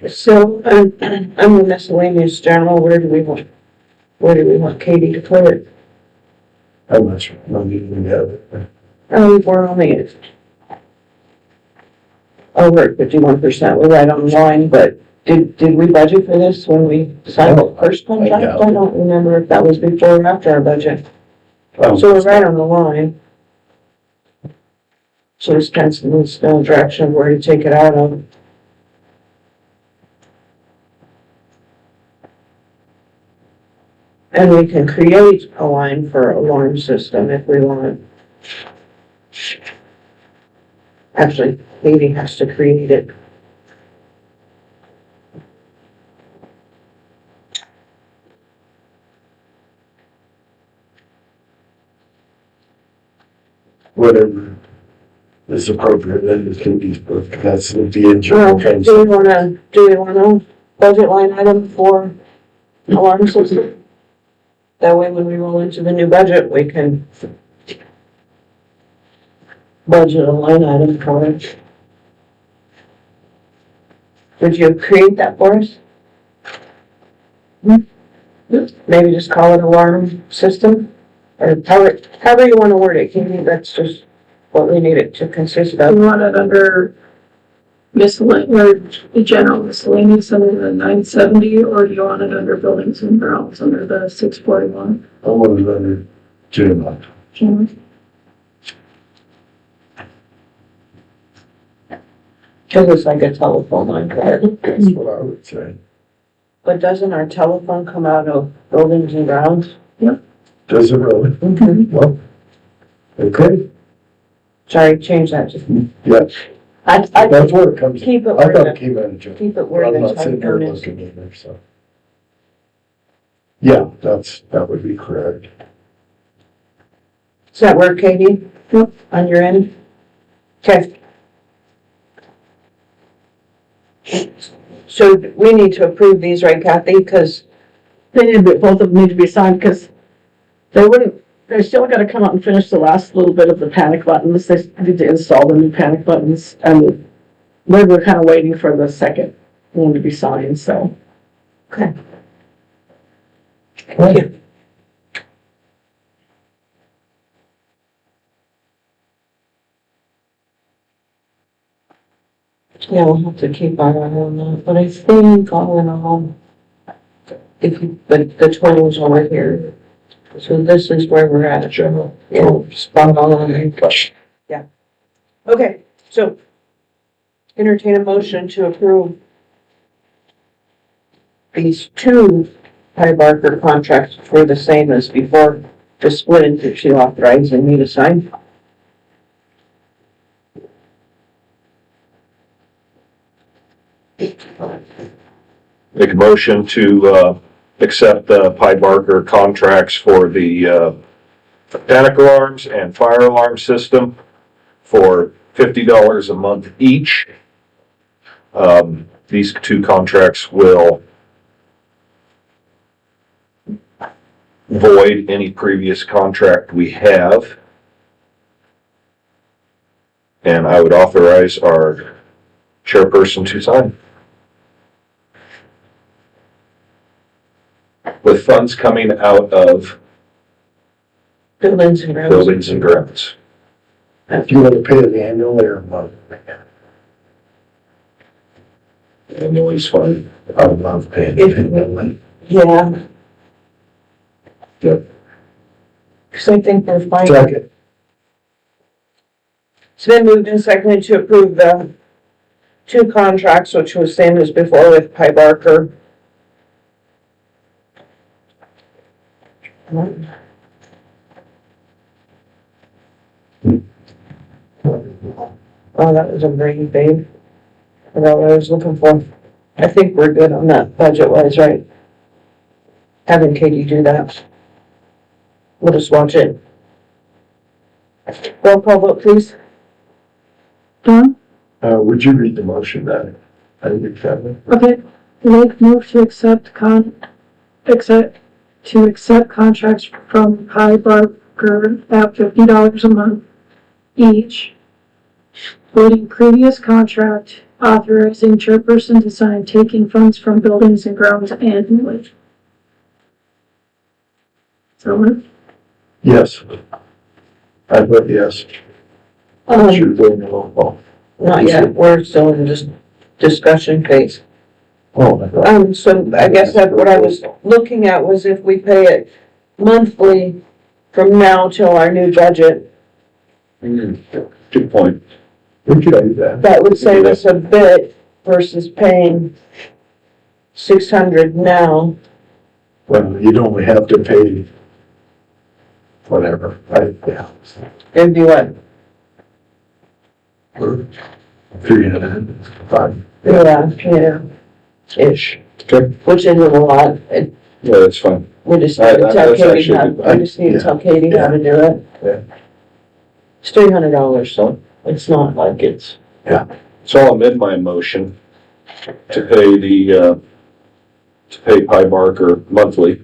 So, I'm the miscellaneous general, where do we want Katie to put it? How much money do we have? We're only, we're at 51%, we're right on the line, but did we budget for this when we signed the first contract? I don't remember if that was before or after our budget. So we're right on the line. So it's kind of needs to know direction of where to take it out of. And we can create a line for alarm system if we want. Actually, Katie has to create it. Whatever is appropriate, then it can be, that's the general things. Do we wanna budget line item for alarm system? That way, when we roll into the new budget, we can budget a line item for it. Would you create that for us? Maybe just call it alarm system, or however you wanna word it, Katie, that's just what we need it to consist You of. want it under miscellaneous, or the general miscellaneous under the 970, or do you want it under buildings and grounds under the 641? I want it under general. General. Cause it's like a telephone line, correct? That's what I would say. But doesn't our telephone come out of buildings and grounds? Does it really? Mm-hmm. Well, okay, Sorry, change that to. yes, I that's where it comes. keep it I where thought it the, came out of general. keep it where I'm the not sitting here telephone is. looking either, so. Yeah, that would be correct. Does that work, Katie? Yep. On your end? Okay. So we need to approve these, right, Kathy? Cause They need to be, both of them need to be signed, because they still gotta come out and finish the last little bit of the panic buttons. They need to install the new panic buttons, and we're kind of waiting for the second one to be signed, so. okay. Thank you. Yeah, we'll have to keep our eye on that, but I think all in all, if you, the totals over here. So this is where we're at. General. Yeah, spot on. Yeah. Okay, so entertain a motion to approve these two Ty Barker contracts for the same as before, just split into two, authorizing me to sign. Make a motion to, accept the Pied Barker contracts for the, panic alarms and fire alarm system for $50 a month each. These two contracts will void any previous contract we have. And I would authorize our chairperson to sign. With funds coming out of Buildings and grounds. buildings and grounds. If you want to pay it annually or monthly. Annually's fine. I would love paying it annually. Yeah. Yep. Cause I think we're fine. Second, It's been moved and seconded to approve the two contracts, which was same as before with Pie Barker. Oh, that was a brain babe. Forgot what I was looking for. I think we're good on that budget wise, right? Having Katie do that. We'll just watch it. Roll call vote, please. Don? would you read the motion then? I didn't get it. Okay. Make move to accept contracts from Pie Barker at $50 a month each, including previous contract, authorizing chairperson to sign, taking funds from buildings and grounds annually. So, Yes. I vote yes. Should go in the roll call. Not yet, we're still in just discussion phase. Oh, I thought. So I guess that what I was looking at was if we pay it monthly from now till our new budget, Good point. We could do that. that would save us a bit versus paying 600 now. Well, you'd only have to pay whatever, yeah. It'd be what? 305. Yeah. Ish. Okay. Which isn't a lot. Yeah, that's fine. We just need to tell That's Katie actually how, good. I just need to tell Katie how to do it. Yeah. It's $300, so it's not like it's. So I'll amend my motion to pay to pay Pie Barker monthly.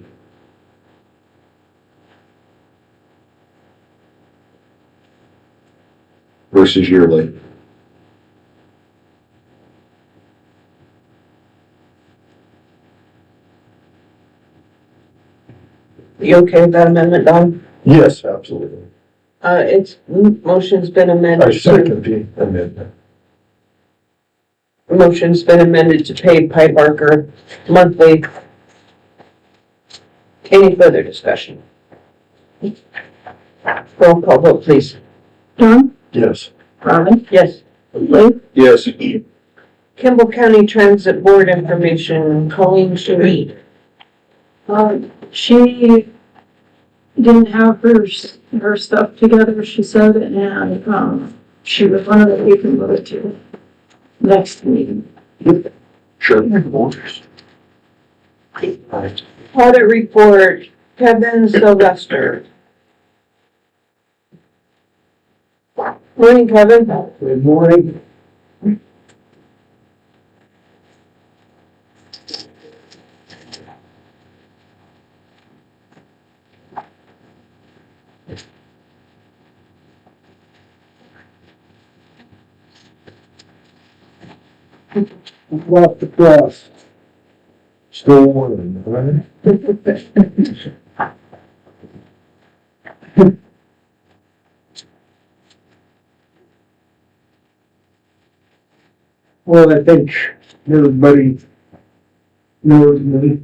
Versus yearly. You okay with that amendment, Don? Yes, absolutely. Motion's been I amended to, second the amendment. motion's been amended to pay Pipe Barker monthly. Any further discussion? Roll call vote, please. Don, Yes. Brian, Yes. Lee, Yes. Kimball County Transit Board information, Colleen Sheree. she didn't have her stuff together, she said, and, she was one of the people move it to next meeting. Sure. Audit report, Kevin Sylvester. Morning, Kevin. Good morning. What the plus? Still warm, right? Well, I think everybody knows me.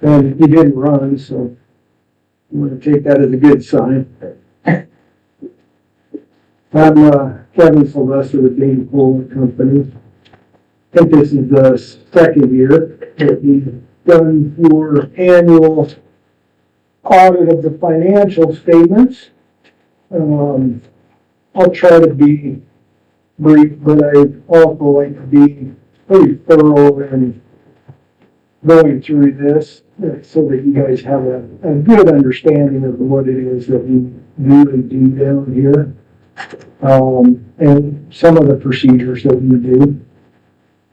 And he didn't run, so I'm gonna take that as a good sign. I'm Kevin Sylvester with Dane Pool Company. I think this is the second year that we've done your annual audit of the financial statements. I'll try to be brief, but I also like to be pretty thorough in going through this so that you guys have a good understanding of what it is that we really do down here. And some of the procedures that we do.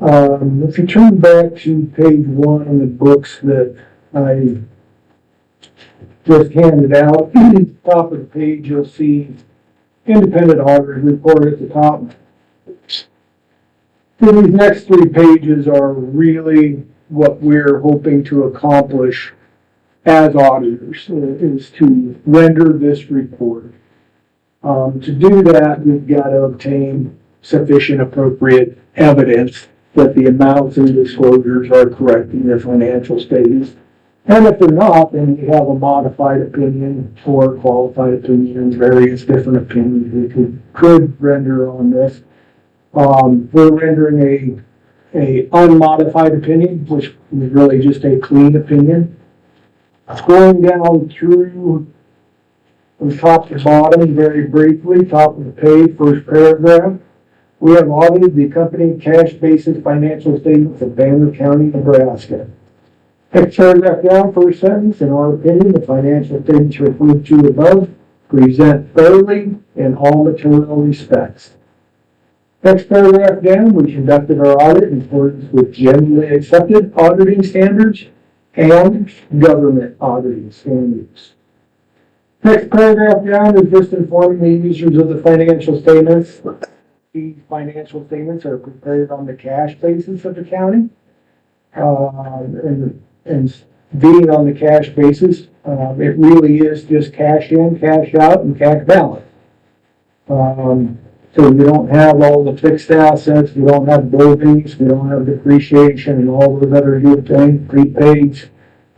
If you turn back to page 1 in the books that I just handed out, top of the page, you'll see independent auditor report at the top. Then these next 3 pages are really what we're hoping to accomplish as auditors, is to render this report. To do that, we've got to obtain sufficient appropriate evidence that the amounts and disclosures are correct in their financial statements. And if they're not, then we have a modified opinion or qualified opinion and various different opinions we could render on this. We're rendering a unmodified opinion, which is really just a clean opinion. Going down through from top to bottom, very briefly, top of the page, first paragraph. We have audited the accompanying cash basis financial statements of Banner County, Nebraska. Next paragraph down, first sentence, in our opinion, the financial statements referred to above present fairly in all material respects. Next paragraph down, we conducted our audit in accordance with generally accepted auditing standards and government auditing standards. Next paragraph down is just informing the users of the financial statements. These financial statements are prepared on the cash basis of the county. And being on the cash basis, it really is just cash in, cash out, and cash balance. So we don't have all the fixed assets, we don't have buildings, we don't have depreciation and all those other good things, prepaids,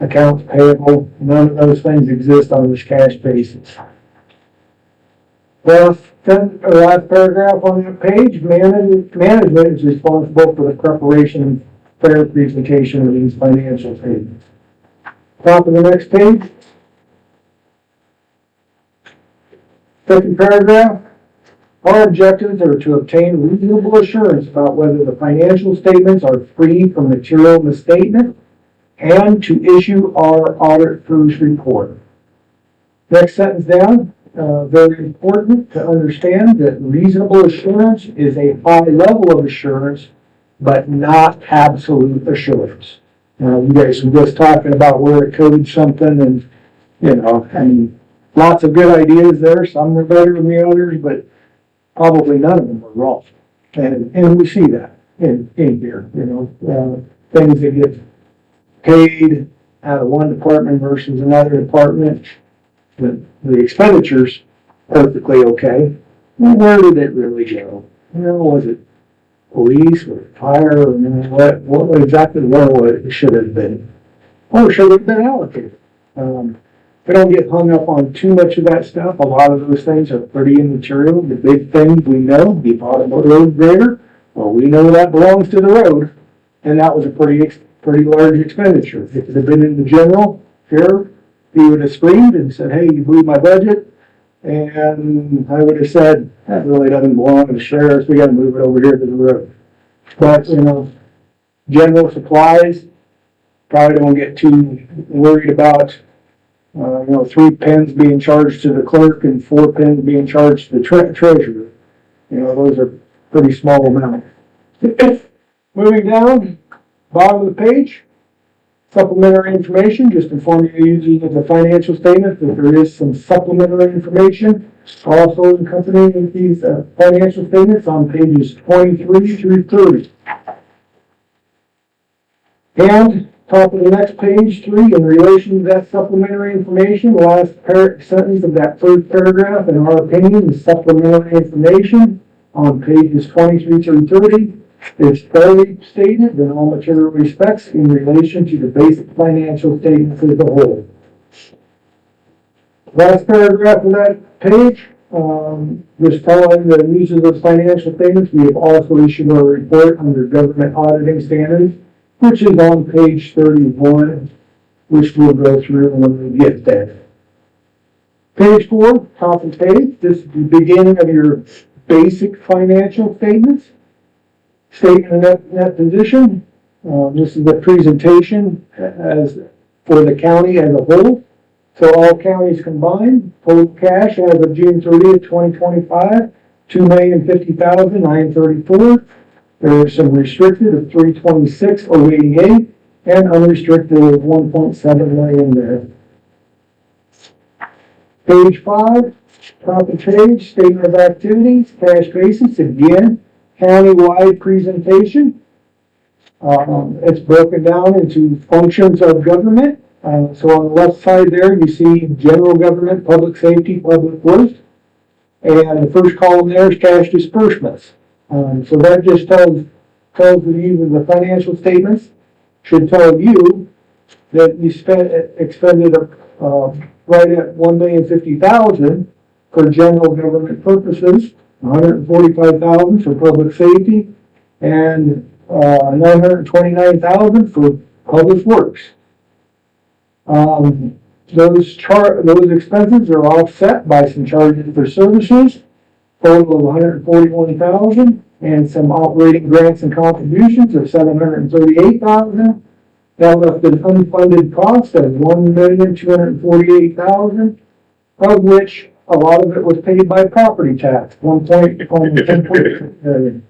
accounts payable, none of those things exist on this cash basis. Last paragraph on that page, management is responsible for the preparation and fair presentation of these financial statements. Top of the next page. Second paragraph. Our objectives are to obtain reasonable assurance about whether the financial statements are free from material misstatement and to issue our audit firm's report. Next sentence down, very important to understand that reasonable assurance is a high level of assurance, but not absolute assurance. You guys were just talking about where it codes something and, I mean, lots of good ideas there. Some are better than the others, but probably none of them were wrong. And we see that in here, things that get paid out of one department versus another department, the expenditures perfectly okay. Well, where did it really go? You know, was it police or fire or what exactly where it should have been? Or should have been allocated? We don't get hung up on too much of that stuff. A lot of those things are pretty immaterial. The big thing we know, we bought a road grader. Well, we know that belongs to the road, and that was a pretty large expenditure. If it had been in the general, here, he would have screamed and said, "Hey, you blew my budget." And I would have said, "That really doesn't belong to the sheriff's. We got to move it over here to the road." But, you know, general supplies, probably don't get too worried about, 3 pens being charged to the clerk and 4 pens being charged to the treasurer. You know, those are pretty small amounts. Moving down, bottom of the page, supplementary information, just inform you users of the financial statement that there is some supplementary information also accompanying these financial statements on pages 23 through 30. And top of the next page, 3, in relation to that supplementary information, the last sentence of that first paragraph, in our opinion, is supplementary information on pages 23 through 30. It's thoroughly stated in all material respects in relation to the basic financial statements as a whole. Last paragraph of that page, just telling the users of financial statements, we have also issued a report under government auditing standards, which is on page 31, which we'll go through when we get there. Page 4, top of the page, this is the beginning of your basic financial statements. Statement of net position. This is the presentation as for the county as a whole. So all counties combined, total cash as of June 30th, 2025, $2,050,934. There is some restricted of $326,088 and unrestricted of $1.7 million there. Page 5, top of page, statement of activities, cash basis, again, county-wide presentation. It's broken down into functions of government. So on the left side there, you see general government, public safety, public works. And the first column there is cash disbursements. So that just tells you the financial statements should tell you that you expended right at $1,050,000 for general government purposes, $145,000 for public safety, and $929,000 for public works. Those expenses are offset by some charges for services, total of $141,000, and some operating grants and contributions of $738,000. That left an unfunded cost of $1,248,000, of which a lot of it was paid by property tax, $1.6 million.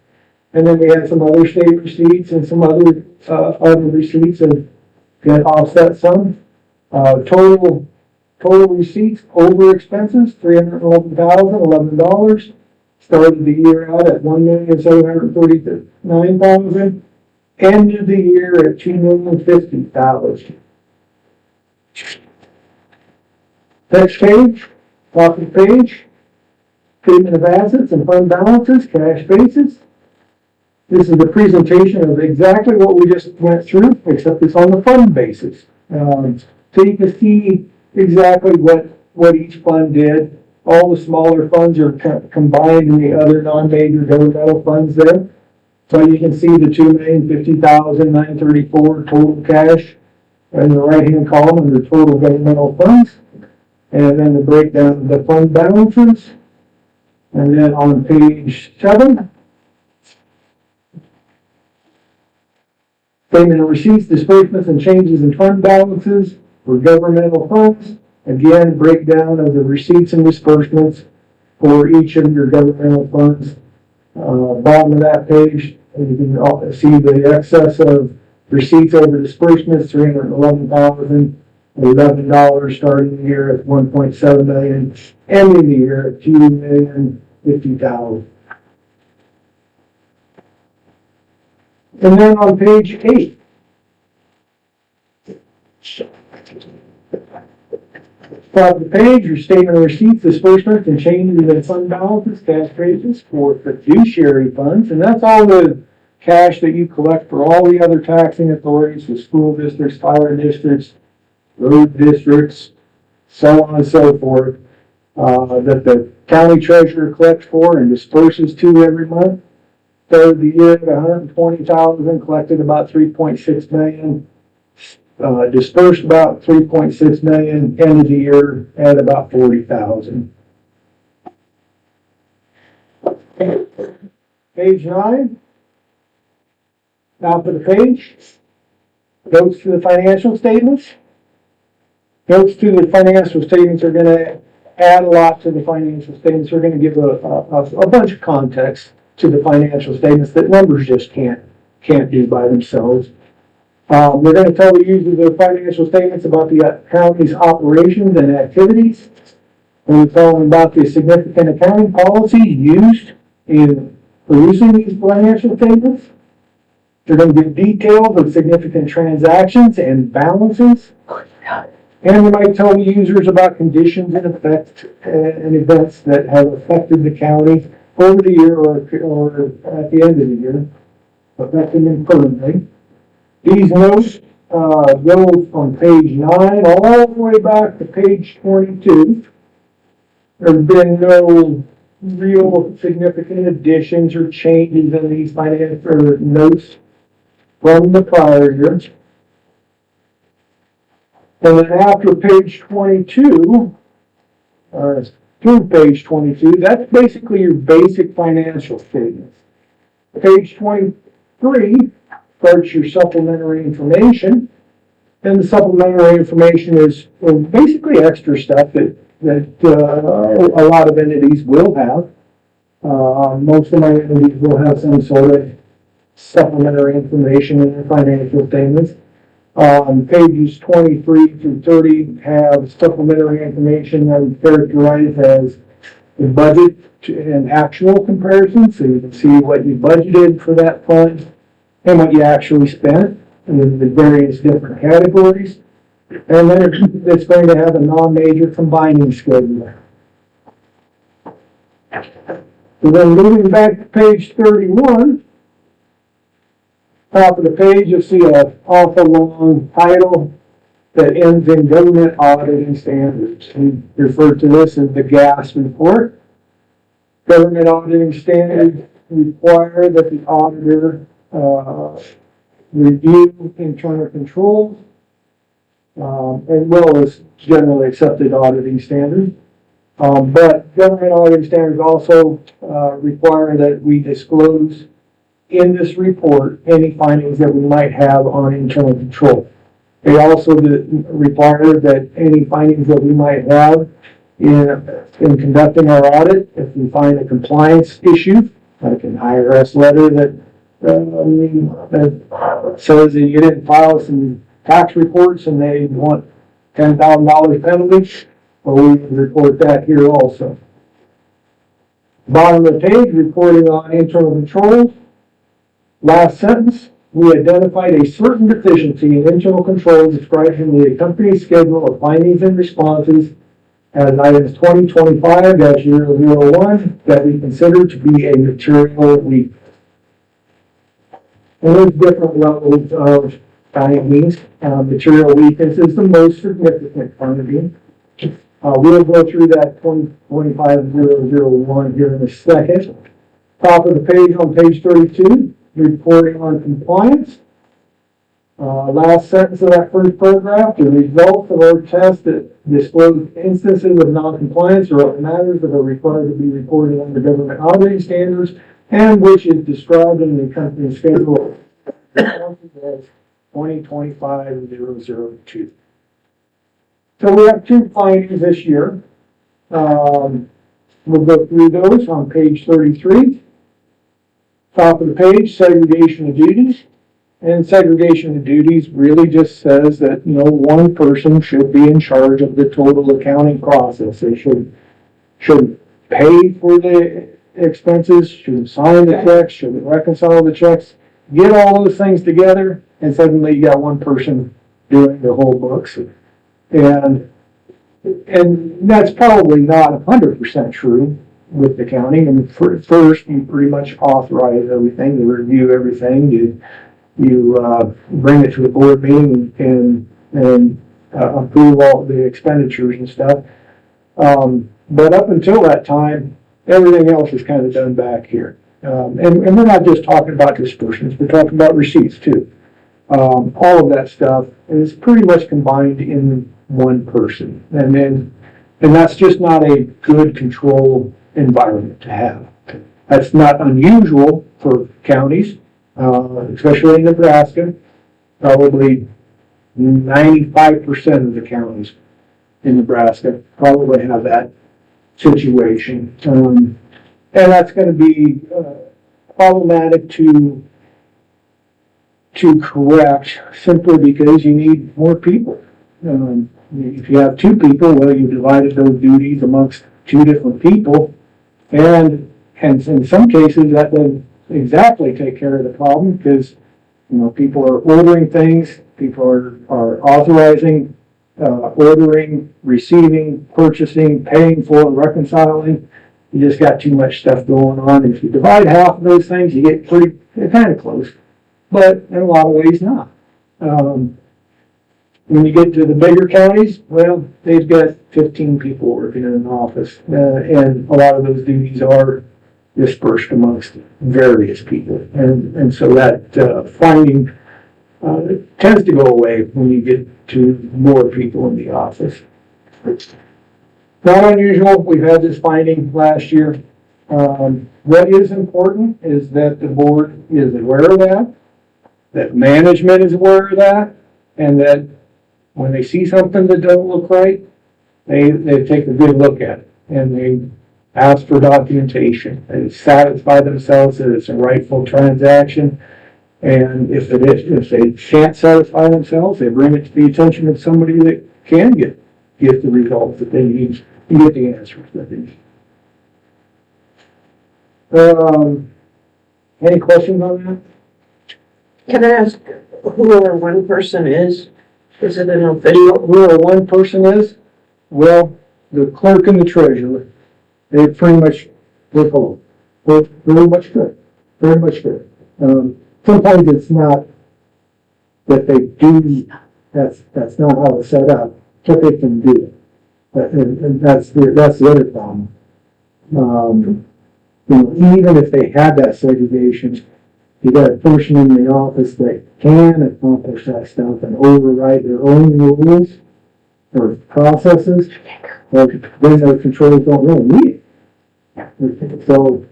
And then we had some other state receipts and some other receipts that offset some. Total receipts over expenses, $311,011. Started the year out at $1,739,000. Ended the year at $2,050,000. Next page, top of the page, statement of assets and fund balances, cash basis. This is the presentation of exactly what we just went through, except it's on the fund basis. So you can see exactly what each fund did. All the smaller funds are combined in the other non-major governmental funds there. So you can see the $2,050,934 total cash in the right-hand column under total governmental funds. And then the breakdown of the fund balances. And then on page 7, statement of receipts, disbursements, and changes in fund balances for governmental funds. Again, breakdown of the receipts and disbursements for each of your governmental funds. Bottom of that page, you can see the excess of receipts over disbursements, $311,011, starting the year at $1.7 million, ending the year at $2,050,000. And then on page 8, Top of the page, your statement of receipts, disbursements, and changes in fund balances, cash basis for fiduciary funds, and that's all the cash that you collect for all the other taxing authorities, the school districts, fire districts, road districts, so on and so forth, that the county treasurer collects for and disperses to every month. Started the year at $120,000, collected about $3.6 million. Dispersed about $3.6 million, ended the year at about $40,000. Page 9. Top of the page. Notes to the financial statements. Notes to the financial statements are going to add a lot to the financial statements. We're going to give a bunch of context to the financial statements that numbers just can't do by themselves. We're going to tell the users of the financial statements about the county's operations and activities. We're going to tell them about the significant accounting policies used in producing these financial statements. They're going to give details of significant transactions and balances. And we might tell the users about conditions and effects and events that have affected the county over the year or at the end of the year, affecting them permanently. These notes go from page 9 all the way back to page 22. There's been no real significant additions or changes in these financial notes from the prior year. And then after page 22, or through page 22, that's basically your basic financial statements. Page 23 starts your supplementary information, and the supplementary information is basically extra stuff that a lot of entities will have. Most of my entities will have some sort of supplementary information in their financial statements. Pages 23 through 30 have supplementary information that is characterized as the budget and actual comparison, so you can see what you budgeted for that fund and what you actually spent in the various different categories. And then it's going to have a non-major combining schedule. So then moving back to page 31, top of the page, you'll see an awful long title that ends in government auditing standards. We refer to this as the GAS report. Government auditing standards require that the auditor review internal controls, as well as generally accepted auditing standards. But government auditing standards also require that we disclose in this report any findings that we might have on internal control. They also require that any findings that we might have in conducting our audit, if we find a compliance issue, like an IRS letter that says that you didn't file some tax reports and they want $10,000 penalty, well, we report that here also. Bottom of the page, reporting on internal controls. Last sentence, we identified a certain deficiency in internal controls described in the accompanying schedule of findings and responses as items 2025-001 that we consider to be a material weakness. And there's different levels of findings. Material weakness is the most significant finding. We'll go through that 2025-001 here in a second. Top of the page on page 32, reporting on compliance. Last sentence of that first paragraph, the results of our test that disclose instances of non-compliance or other matters that are required to be reported under government auditing standards and which is described in the accompanying schedule as 2025-002. So we have 2 findings this year. We'll go through those on page 33. Top of the page, segregation of duties. And segregation of duties really just says that no one person should be in charge of the total accounting process. They should pay for the expenses, should sign the checks, should reconcile the checks, get all those things together, and suddenly you got one person doing the whole books. And and that's probably not 100% true with the county. And first, you pretty much authorize everything, you review everything, you bring it to the board meeting and approve all the expenditures and stuff. But up until that time, everything else is kind of done back here. And we're not just talking about disbursements, we're talking about receipts too. All of that stuff is pretty much combined in one person. And that's just not a good control environment to have. That's not unusual for counties, especially in Nebraska. Probably 95% of the counties in Nebraska probably have that situation. And that's going to be problematic to correct simply because you need more people. If you have two people, well, you've divided those duties amongst two different people, and in some cases that doesn't exactly take care of the problem because people are ordering things, people are authorizing, ordering, receiving, purchasing, paying for, and reconciling. You just got too much stuff going on. If you divide half of those things, you get kind of close, but in a lot of ways not. When you get to the bigger counties, well, they've got 15 people working in an office, and a lot of those duties are dispersed amongst various people, and so that finding tends to go away when you get to more people in the office. Not unusual. We've had this finding last year. What is important is that the board is aware of that management is aware of that, and that when they see something that doesn't look right, they take a good look at it, and they ask for documentation, and satisfy themselves that it's a rightful transaction. And if they can't satisfy themselves, they bring it to the attention of somebody that can get the results that they need, and get the answers that they need. Any questions on that? Can I ask who our one person is? Is it an official? Who our one person is? Well, the clerk and the treasurer. They pretty much work alone. Work very much good. Very much good. Sometimes it's not that they do, that's not how it's set up, but they can do it. And that's the other problem. Even if they had that segregation, you got a person in the office that can accomplish that stuff and override their own rules or processes, or then those controls don't really need it. So,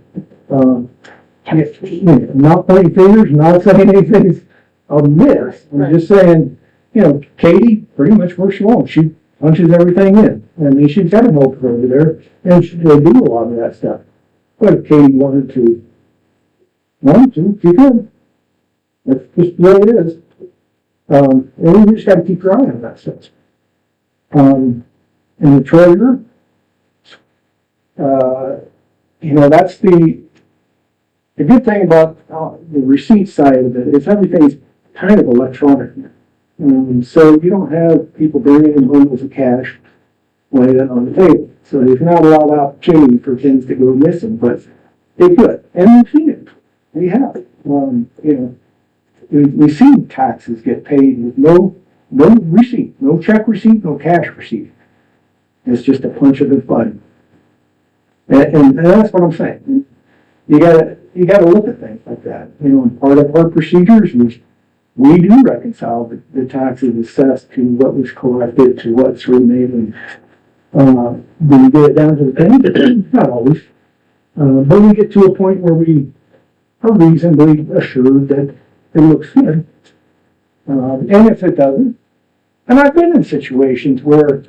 not pointing fingers, not saying anything's amiss. I'm just saying, Katie pretty much works alone. She punches everything in. I mean, she's got a helper over there, and they do a lot of that stuff. But if Katie wanted to, she could. That's just the way it is. And you just got to keep your eye on that stuff. And the treasurer, that's the good thing about the receipt side of it is everything's kind of electronic. So you don't have people bringing in bundles of cash laying it on the table. So there's not a lot of opportunity for things to go missing, but they could. And we've seen it. We have. We've seen taxes get paid with no receipt, no check receipt, no cash receipt. It's just a punch of the button. And that's what I'm saying. You gotta look at things like that. And part of our procedures is we do reconcile the taxes assessed to what was collected to what's remaining. Do we get it down to the penny? Not always. But we get to a point where we are reasonably assured that it looks good. And if it doesn't, and I've been in situations where,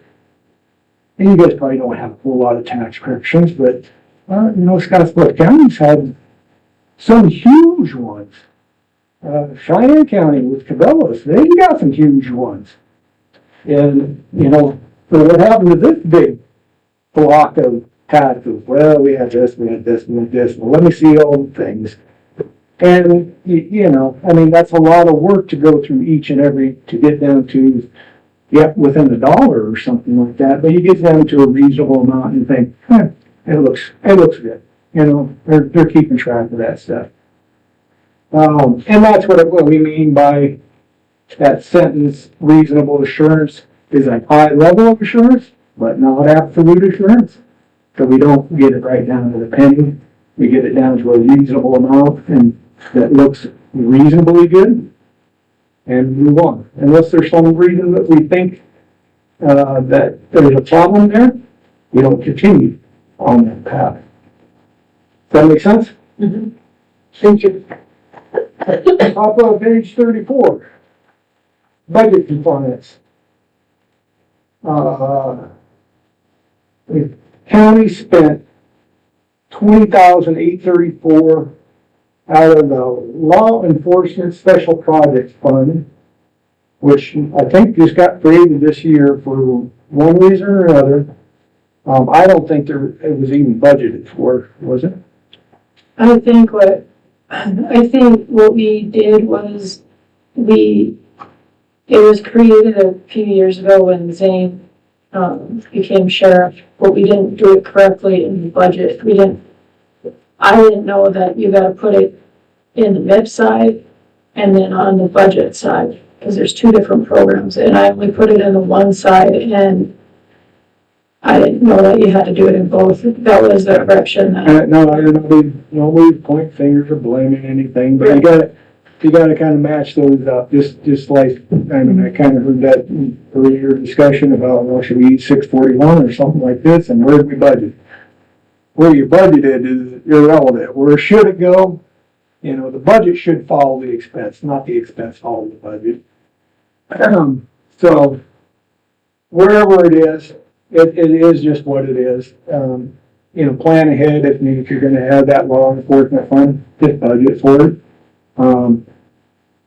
and you guys probably don't have a whole lot of tax corrections, but Scottsbluff County's had some huge ones. Cheyenne County with Cabela's, they got some huge ones. And, but what happened to this big block of taxes? Well, we had this, we had this, we had this. Well, let me see all the things. And, that's a lot of work to go through each and every, to get down to, yep, within $1 or something like that, but you get down to a reasonable amount and think, it looks good. You know, they're keeping track of that stuff. And that's what we mean by that sentence, reasonable assurance is a high level of assurance, but not absolute assurance. So we don't get it right down to the penny. We get it down to a reasonable amount and that looks reasonably good and move on. Unless there's some reason that we think that there's a problem there, we don't continue on that path. Does that make sense? Mm-hmm. Thank you. Top of page 34. Budget compliance. The county spent $20,834 out of the Law Enforcement Special Projects Fund, which I think just got created this year for one reason or another. I don't think it was even budgeted for, was it? I think what we did was it was created a few years ago when Zane, became sheriff, but we didn't do it correctly in the budget. I didn't know that you gotta put it in the MIP side and then on the budget side, because there's two different programs, and I only put it in the one side, and I didn't know that you had to do it in both. That was the direction that. No, I don't we point fingers or blaming anything, but you gotta kind of match those up, just like, I mean, I kind of heard that earlier discussion about, well, should we eat 641 or something like this, and where did we budget? Where you budgeted is irrelevant. Where should it go? You know, the budget should follow the expense, not the expense follow the budget. So, wherever it is, it is just what it is. You know, plan ahead if you're gonna have that law enforcement fund, just budget for it.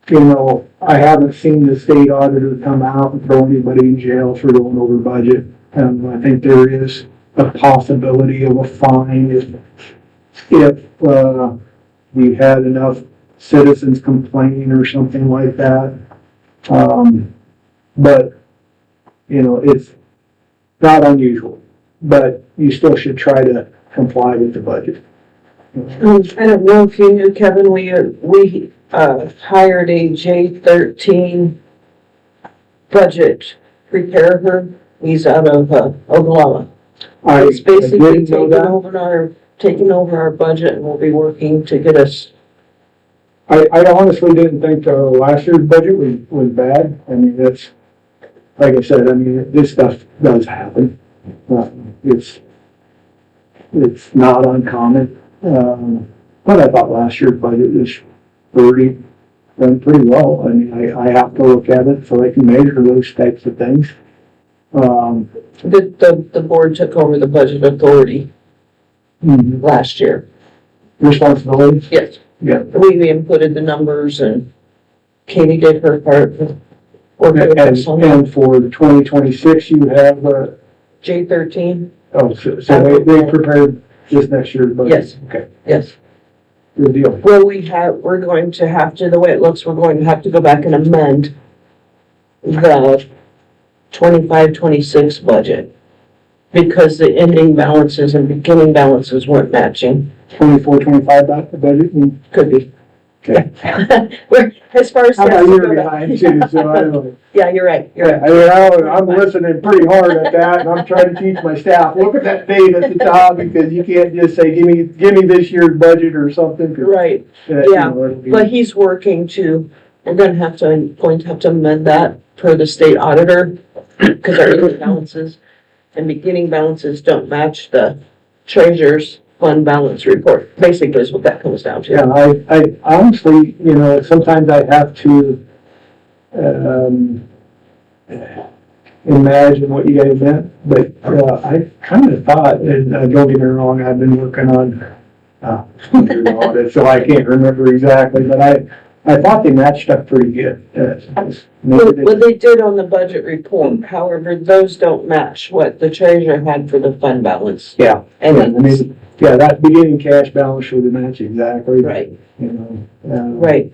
You know, I haven't seen the state auditor come out and throw anybody in jail for going over budget. I think there is a possibility of a fine if we had enough citizens complain or something like that. But, you know, it's not unusual, but you still should try to comply with the budget. I don't know if you knew, Kevin, we hired a J13 budget preparer. He's out of Oklahoma. He's basically taking over our budget and will be working to get us. I honestly didn't think last year's budget was bad. I mean, that's, like I said, I mean, this stuff does happen. It's not uncommon. But I thought last year's budget was done pretty well. I mean, I have to look at it so I can measure those types of things. The board took over the budget authority last year. Responsibilities? Yes. Yeah. We inputted the numbers and Katie did her part. And for the 2026, you have, J13? oh, so they prepared this next year's budget? Yes. Okay, Yes. good deal. Well, we're going to have to, the way it looks, we're going to have to go back and amend the 25-26 budget because the ending balances and beginning balances weren't matching. 24-25 budget? Could be. Okay. We're, as far as. I'm a year behind too, so I don't. Yeah, you're right. Yeah, I mean, I'm listening pretty hard at that, and I'm trying to teach my staff, look at that date at the top, because you can't just say, give me this year's budget or something. Right, yeah, but he's working to, we're going to have to amend that per the state auditor, because our ending balances and beginning balances don't match the treasurer's fund balance report, basically is what that comes down to. Yeah, I honestly, you know, sometimes I have to, imagine what you guys meant, but I kind of thought, and don't get me wrong, I've been working on audit, so I can't remember exactly, but I thought they matched up pretty good. Well, they did on the budget report, however, those don't match what the treasurer had for the fund balance. Yeah, And I mean, yeah, that beginning cash balance should match exactly. right, You know, right.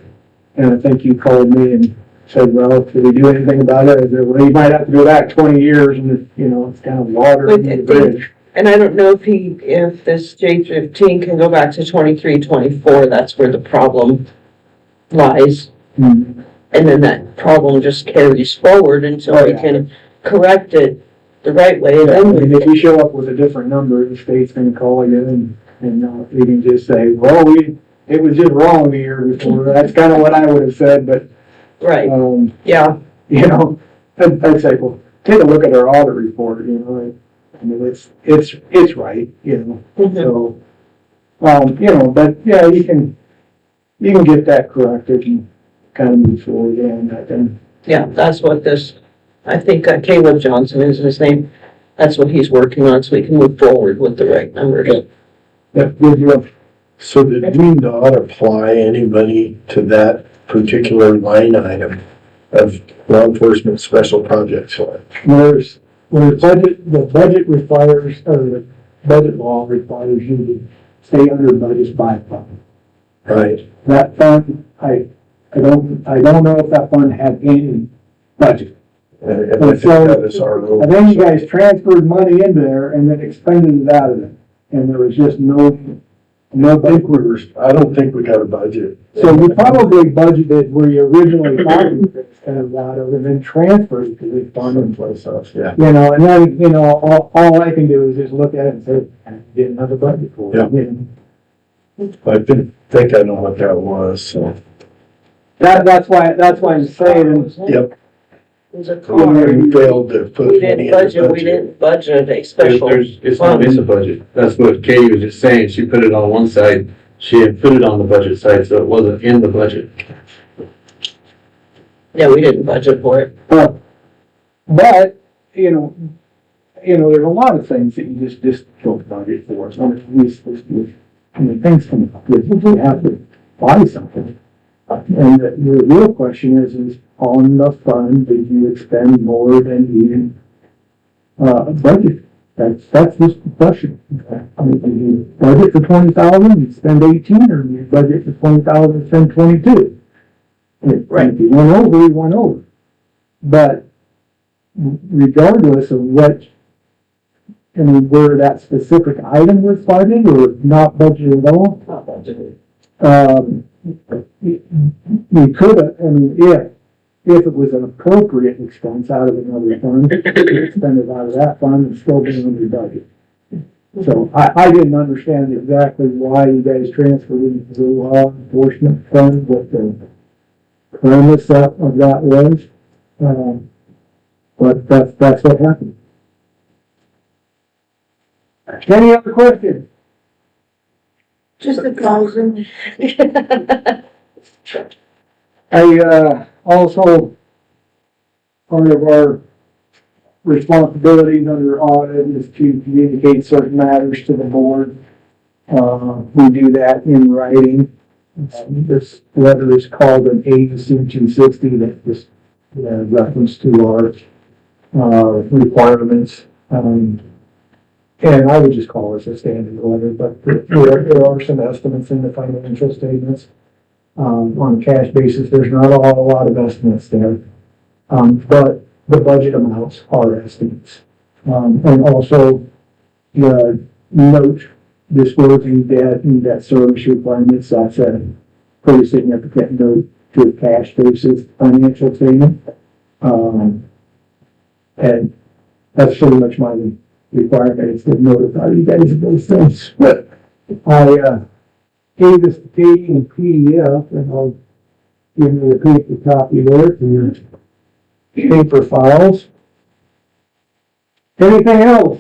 and I think you called me and said, well, did we do anything about it? I said, well, you might have to go back 20 years and, you know, it's kind of water But under I the think- bridge. And I don't know if this J15 can go back to 23, 24, that's where the problem lies. Hmm. And then that problem just carries forward until Oh, we yeah. can correct it the right way, and Yeah, I then mean, we, if you show up with a different number, the state's gonna call you and you can just say, well, it was just wrong the year before. That's kind of what I would have said, but, right, yeah, you know, I'd say, well, take a look at our audit report, you know, I mean, it's right, you know, mhm, so, you know, but, yeah, you can get that corrected and kind of move forward on that then. yeah, that's what this, I think Caleb Johnson is his name. That's what he's working on, so we can move forward with the right numbers. Yeah, good deal. So did we not apply any money to that particular line item of law enforcement special projects fund? Whereas the budget requires, or the budget law requires you to stay under budget by fund. Right, That fund, I don't know if that fund had any budget. and I think that is our rule. And then you guys transferred money into there and then expended it out of it. And there was just no budget. I don't think we got a budget. So you probably budgeted where you originally thought you could spend it out of and then transferred it to the fund. Someplace else, yeah. You know, and then, you know, all I can do is just look at it and say, I didn't have a budget for it. Yeah. You know? I think I know what that was, so. That's why I'm saying, Yep. It was a car. We failed to put We money didn't in the budget, we budget. didn't budget a special It's not fund. in the budget. That's what Katie was just saying. She put it on one side. She had put it on the budget side, so it wasn't in the budget. Yeah, we didn't budget for it. but, you know, there's a lot of things that you just don't budget for. So I mean, things come up, you have to buy something. And the real question is on the fund, did you expend more than you, budget? That's just the question. I mean, did you budget for 20,000, you spend 18, or you budget for 20,000, spend 22? Right. If you went over, you went over. But regardless of what, I mean, where that specific item was budgeted or not budgeted at all, Not budgeted. we could have, I mean, if it was an appropriate expense out of another fund, we could spend it out of that fund and still be under budget. So I didn't understand exactly why you guys transferred into the law enforcement fund, what the premise of that was. But that's what happened. Any other questions? Just 1,000. Also, part of our responsibilities under audit is to communicate certain matters to the board. We do that in writing. This letter is called an AUC 260, that just reference to our requirements. And I would just call this a standard letter, but there are some estimates in the financial statements. On a cash basis, there's not a lot of estimates there. But the budget amounts are estimates. And also the note disclosing debt and debt service requirements, that's a pretty significant note to a cash basis financial statement. And that's pretty much my requirement, is to notify you guys of those things. But I gave this to Katie in PDF, and I'll give you a paper copy there for your paper files. Anything else?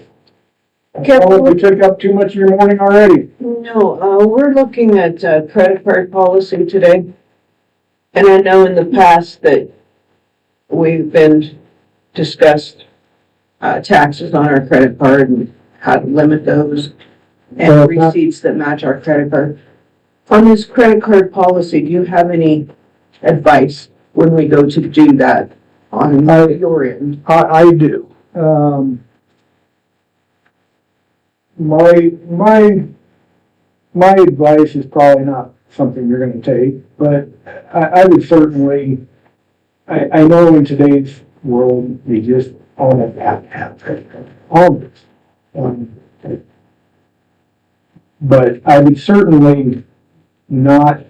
Careful. We took up too much of your morning already. No, we're looking at credit card policy today. And I know in the past that we've been discussed taxes on our credit card and how to limit those and receipts that match our credit card. On this credit card policy, do you have any advice when we go to do that on your end? I do. My advice is probably not something you're gonna take, but I would certainly I know in today's world, they just all have to have credit card, almost. But I would certainly not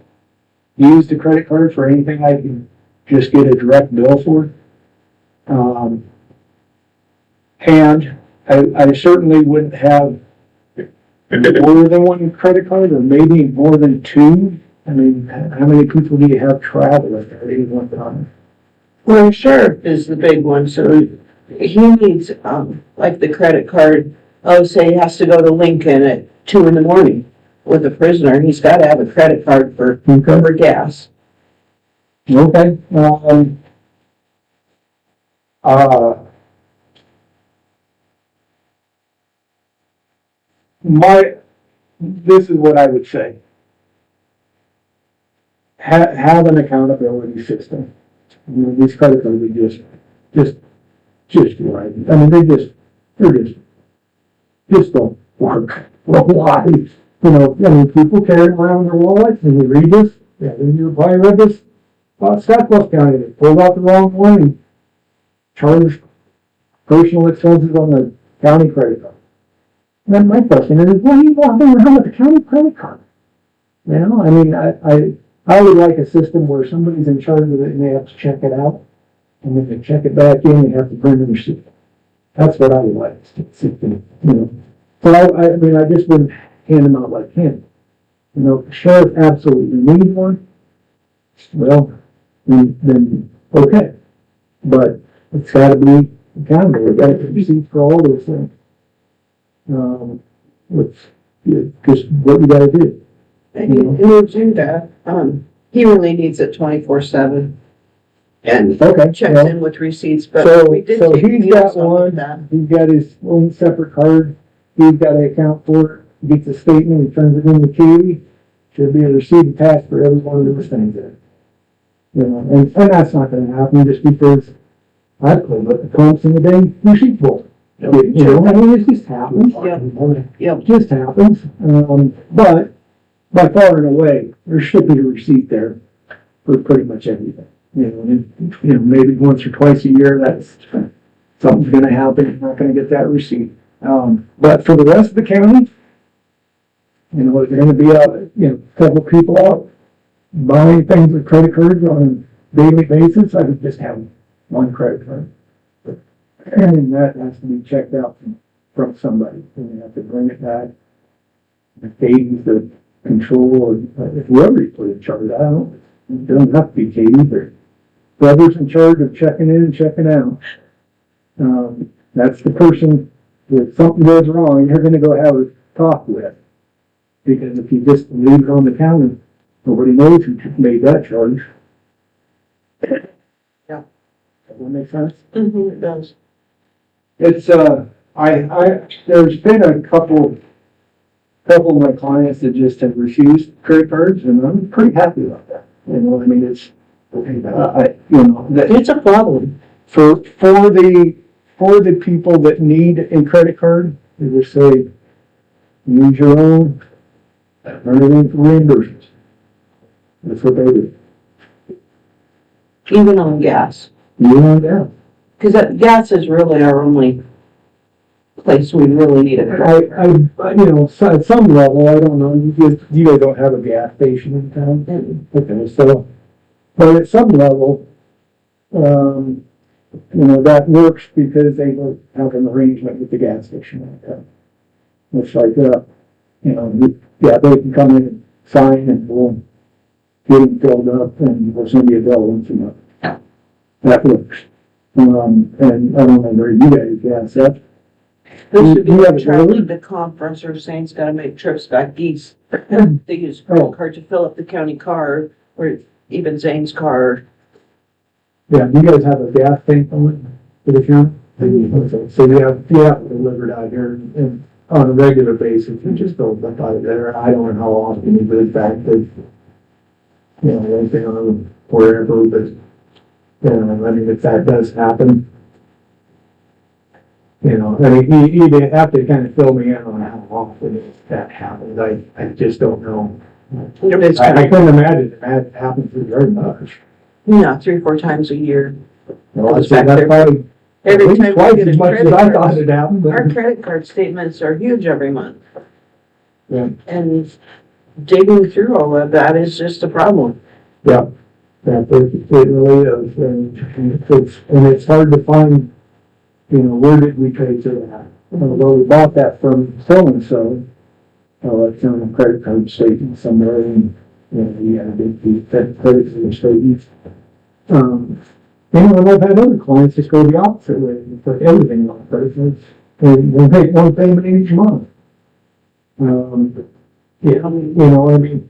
use the credit card for anything I can just get a direct bill for. And I certainly wouldn't have more than one credit card, or maybe more than two. I mean, how many people do you have travel at any one time? Well, sheriff is the big one, so he needs, like the credit card, oh, say he has to go to Lincoln at 2 a.m. with a prisoner, he's gotta have a credit card for gas. Okay, this is what I would say. Have an accountability system. You know, these credit cards are just right. I mean, they're just don't work. Well, why? You know, I mean, people carry around their wallets and you read this, yeah, then you probably read this about Southwest County, they pulled out the wrong one and charged personal expenses on the county credit card. And then my question is, why do you want to around with the county credit card? You know, I mean, I would like a system where somebody's in charge of it and they have to check it out. And when they check it back in, they have to print a receipt. That's what I would like, you know. So I mean, I just wouldn't hand them out like candy. You know, if the sheriff absolutely needs one, well, then okay. But it's gotta be accountable. We've got to get receipts for all those things. Which is just what you gotta do. And he'll do that, he really needs it 24/7. And Okay. checks well, in with receipts, but So, we did so take he's deals got on one, that. he's got his own separate card, he's got to account for it, he gets a statement, he turns it in to Katie, should be a receipt attached for every one of those things there. You know, and that's not gonna happen just because I pulled up the pumps in the day receipt book. You know, I mean, it just happens. Yep. It just happens, but by far and away, there should be a receipt there for pretty much everything. You know, and, you know, maybe once or twice a year, that's, something's gonna happen, you're not gonna get that receipt. But for the rest of the county, you know, there's gonna be a couple people out buying things with credit cards on a daily basis, I would just have one credit card. And that has to be checked out from somebody, and you have to bring it back. The Katie's the control, or whoever you put in charge, I don't know. It doesn't have to be Katie, but whoever's in charge of checking in and checking out. That's the person, if something goes wrong, you're gonna go have a talk with. Because if you just leave it on the counter, nobody knows who made that charge. Yeah. Does that make sense? Mm-hmm, it does. It's, there's been a couple of my clients that just have refused credit cards, and I'm pretty happy about that. You know, I mean, it's, It's a problem. for the people that need a credit card, they just say, use your own, turn it in for reimbursements. That's what they do. Even on gas. You know, yeah. Cause gas is really our only place we really need it. You know, so at some level, I don't know, you guys don't have a gas station in town? Okay, so, but at some level, you know, that works because they have an arrangement with the gas station like that. It's like, you know, yeah, they can come in and sign and we'll get them filled up and we'll send you a bill once a month. That works. And I don't know where you guys gas up. This should be You have like it traveling to conference or Saints gotta make trips back east. They use credit card to fill up the county car or even Zane's car. Yeah, you guys have a gas tank on for the county? Okay, so you have it delivered out here and on a regular basis, you just don't dump out of there. I don't know how often you do it back to, you know, one thing on wherever, but, you know, I mean, if that does happen, you know, I mean, you have to kind of fill me in on how often that happens. I just don't know. It's I couldn't imagine that happens very much. Yeah, 3 or 4 times a year. Well, Goes I'd say back that's there. probably at Every least time we twice get as a much as credit I thought card, it happened, our but credit card statements are huge every month. Yeah. And digging through all of that is just a problem. yeah, it really is, and it's hard to find, where did we pay to that? Well, we bought that from so-and-so, it's on a credit card statement somewhere, and, we had that credit card statement. And I've had other clients just go the opposite way, and put everything on credit cards, and we'll make one payment each month. Yeah, I mean,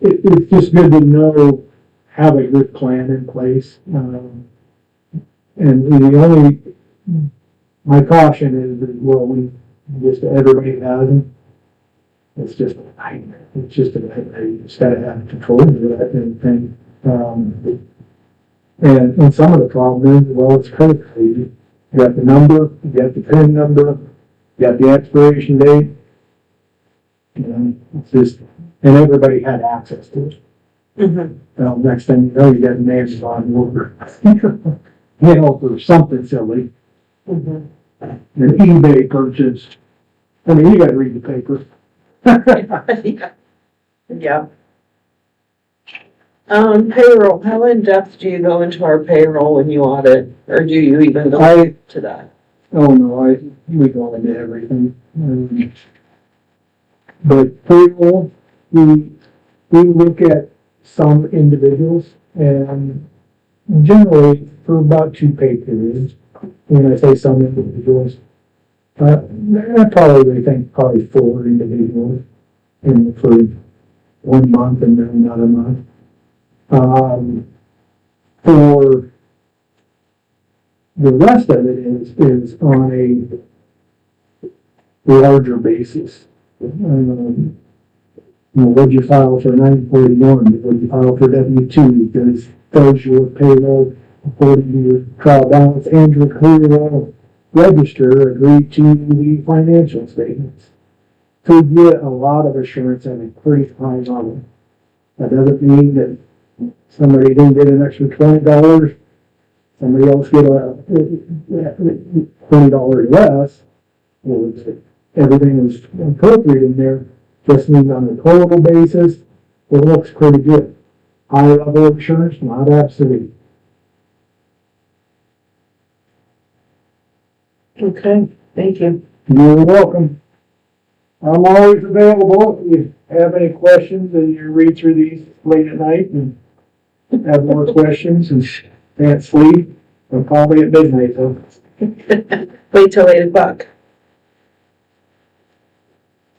it's just good to know, have a good plan in place. And the only, my caution is that, well, just everybody has them. It's just a nightmare. It's just a nightmare. You just gotta have control over that thing. And some of the problem is, well, it's credit card. You got the number, you got the PIN number, you got the expiration date. It's just, and everybody had access to it. Well, next thing you know, you got an Amazon order, for something silly, an eBay purchase. I mean, you gotta read the paper. Yeah. Payroll, how in depth do you go into our payroll when you audit, or do you even go to that? Oh, no, we go into everything. But payroll, we look at some individuals, and generally for about 2 pay periods. When I say some individuals, I probably think probably 4 individuals for 1 month and then another month. For the rest of it is on a larger basis. What'd you file for 941? What'd you file for W-2? Because those your payroll according to your trial balance and your payroll register agree to the financial statements. To get a lot of assurance at a pretty high level. That doesn't mean that somebody didn't get an extra $20, somebody else get a $20 less, or everything was appropriate in there. Just means on a total basis, it looks pretty good. High level of assurance, not absolute. Okay, thank you. You're welcome. I'm always available if you have any questions and you read through these late at night and have more questions and can't sleep. I'll call me at midnight though. Wait till 8 o'clock.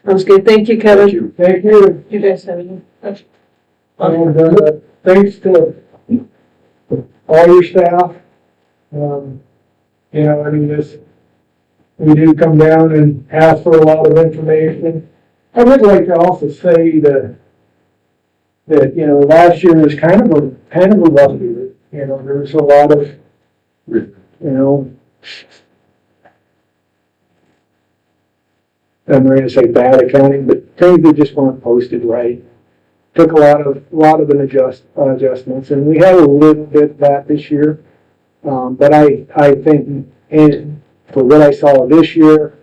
Sounds good. Thank you, Kevin. Thank you. You guys have any? And, thanks to all your staff. We do come down and ask for a lot of information. I would like to also say that last year was kind of a rough year. There was a lot of, I'm going to say bad accounting, but things that just weren't posted right. Took a lot of adjustments, and we had a little bit of that this year. But I think, and for what I saw this year,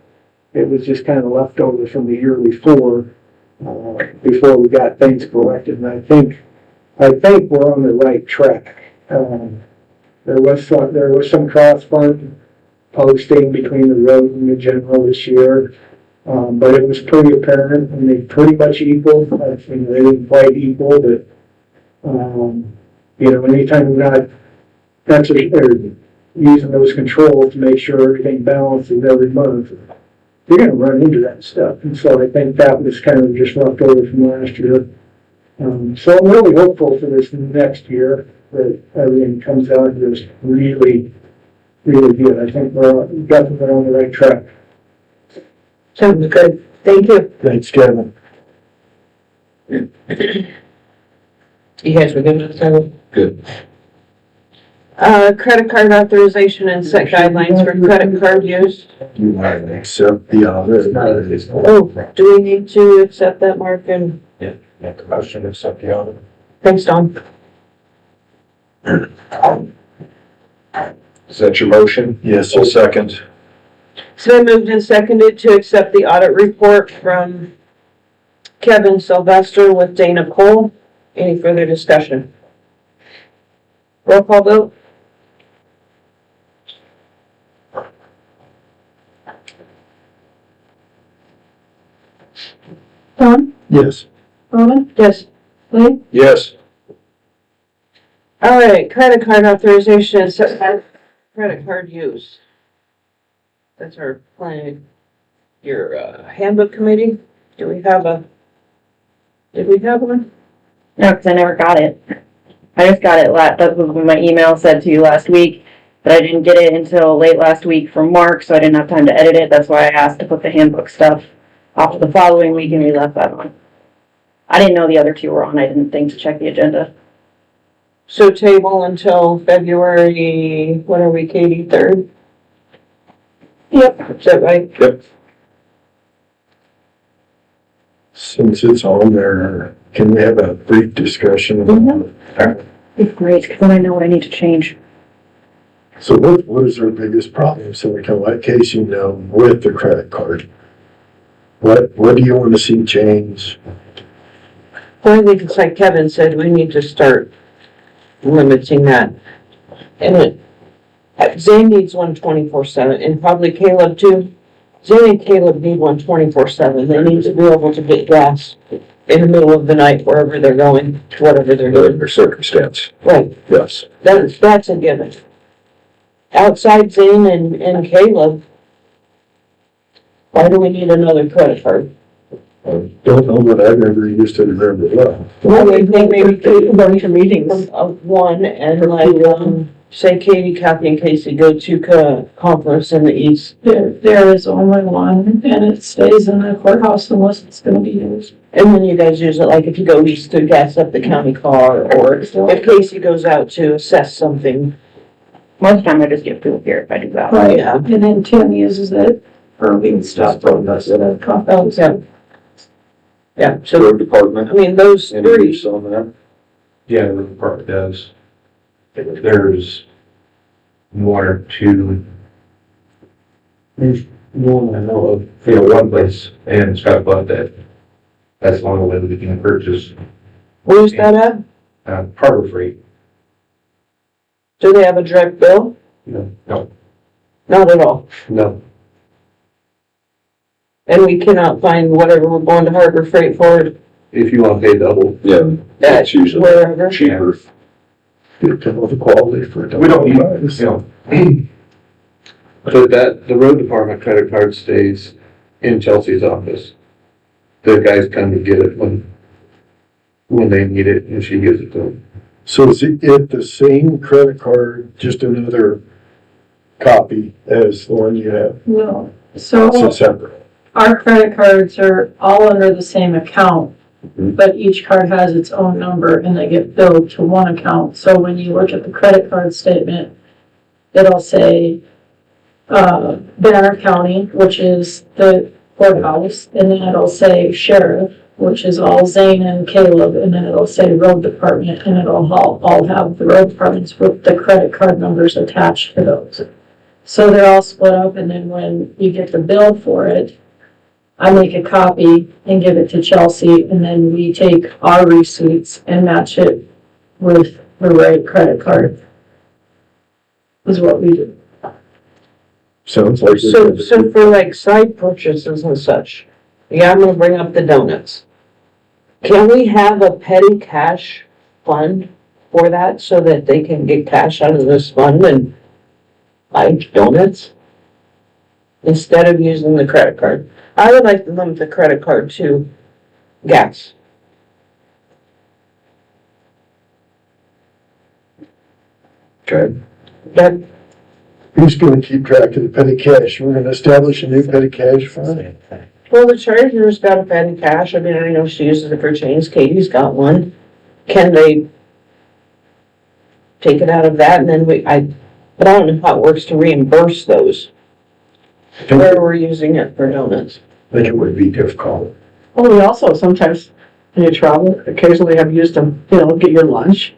it was just kind of leftovers from the year before we got things corrected. And I think we're on the right track. There was some cross-fund posting between the road and the general this year. But it was pretty apparent, and they pretty much equal. They didn't quite equal, but, anytime you're not using those controls to make sure everything balances every month, you're gonna run into that stuff. And so I think that was kind of just left over from last year. So I'm really hopeful for this next year that everything comes out just really, really good. I think we're definitely on the right track. Sounds good. Thank you. Thanks, Kevin. You guys were good with that? Good. Credit card authorization and set guidelines for credit card use. You want to accept the audit? Oh, do we need to accept that, Mark? And Make a motion to accept the audit. thanks, Don. Is that your motion? Yes, I'll second. It's been moved and seconded to accept the audit report from Kevin Sylvester with Dana Cole. Any further discussion? Roll call vote? Tom, yes. Roman, Yes. Lee, Yes. All right, credit card authorization and set credit card use. That's our plan. Your handbook committee, did we have one? No, because I never got it. I just got it that's what my email said to you last week, but I didn't get it until late last week from Mark, so I didn't have time to edit it. That's why I asked to put the handbook stuff off to the following week, and we left that on. I didn't know the other two were on. I didn't think to check the agenda. So table until February, what are we, Katie, 3rd? Yep. Is that right? Yep. Since it's on there, can we have a brief discussion about it? It's great, because then I know what I need to change. So what is our biggest problem? So we can let Casey know with the credit card. What do you want to see change? Well, I think it's like Kevin said, we need to start limiting that. And Zane needs one 24/7, and probably Caleb too. Zane and Caleb need one 24/7. They need to be able to get gas in the middle of the night wherever they're going, whatever they're doing. Under circumstance, Right, yes. that's a given. Outside Zane and Caleb, why do we need another credit card? I don't know, but I've never used it remember well. Well, I think maybe A bunch of meetings. of one, and like, say Katie, Kathy, and Casey go to conference in the east. there is only one, and it stays in the courthouse unless it's gonna be used. And then you guys use it, like if you go east to gas up the county car, or if Casey goes out to assess something. Most of the time I just get fuel here if I do that. Right, Yeah. and then Tim uses it for being stuff for most of the compounds. Yeah, so, Road department, I mean, those any three, use on that? Yeah, the department does. There's one or two. There's one I know of, one place in Scottsbluff that's the only way we can purchase, where's that at? Harbor Freight. Do they have a direct bill? No, Not at all. no. And we cannot find whatever we're going to Harbor Freight for If you want to pay double. Yeah, at that's usually wherever. cheaper. You can have the quality for it. We don't need, So the road department credit card stays in Chelsea's office. The guys come to get it when they need it, and she gives it to them. So is it the same credit card, just another copy as the one you have? No, So so separate. our credit cards are all under the same account, but each card has its own number and they get billed to one account. So when you look at the credit card statement, it'll say, Banner County, which is the courthouse, and then it'll say sheriff, which is all Zane and Caleb, and then it'll say road department, and it'll all have the road departments with the credit card numbers attached to those. So they're all split up, and then when you get the bill for it, I make a copy and give it to Chelsea, and then we take our receipts and match it with the right credit card. Is what we do. Sounds like. So for like side purchases and such, yeah, I'm gonna bring up the donuts. Can we have a petty cash fund for that so that they can get cash out of this fund and buy donuts? Instead of using the credit card. I would like to limit the credit card to gas. Okay. That, Who's gonna keep track of the petty cash? We're gonna establish a new petty cash fund? well, the treasurer's got a petty cash. I mean, I know she uses it for change. Katie's got one. Can they take it out of that and then but I don't know how it works to reimburse those. Where we're using it for donuts. I think it would be difficult. Well, we also sometimes, when you travel, occasionally have used them, get your lunch.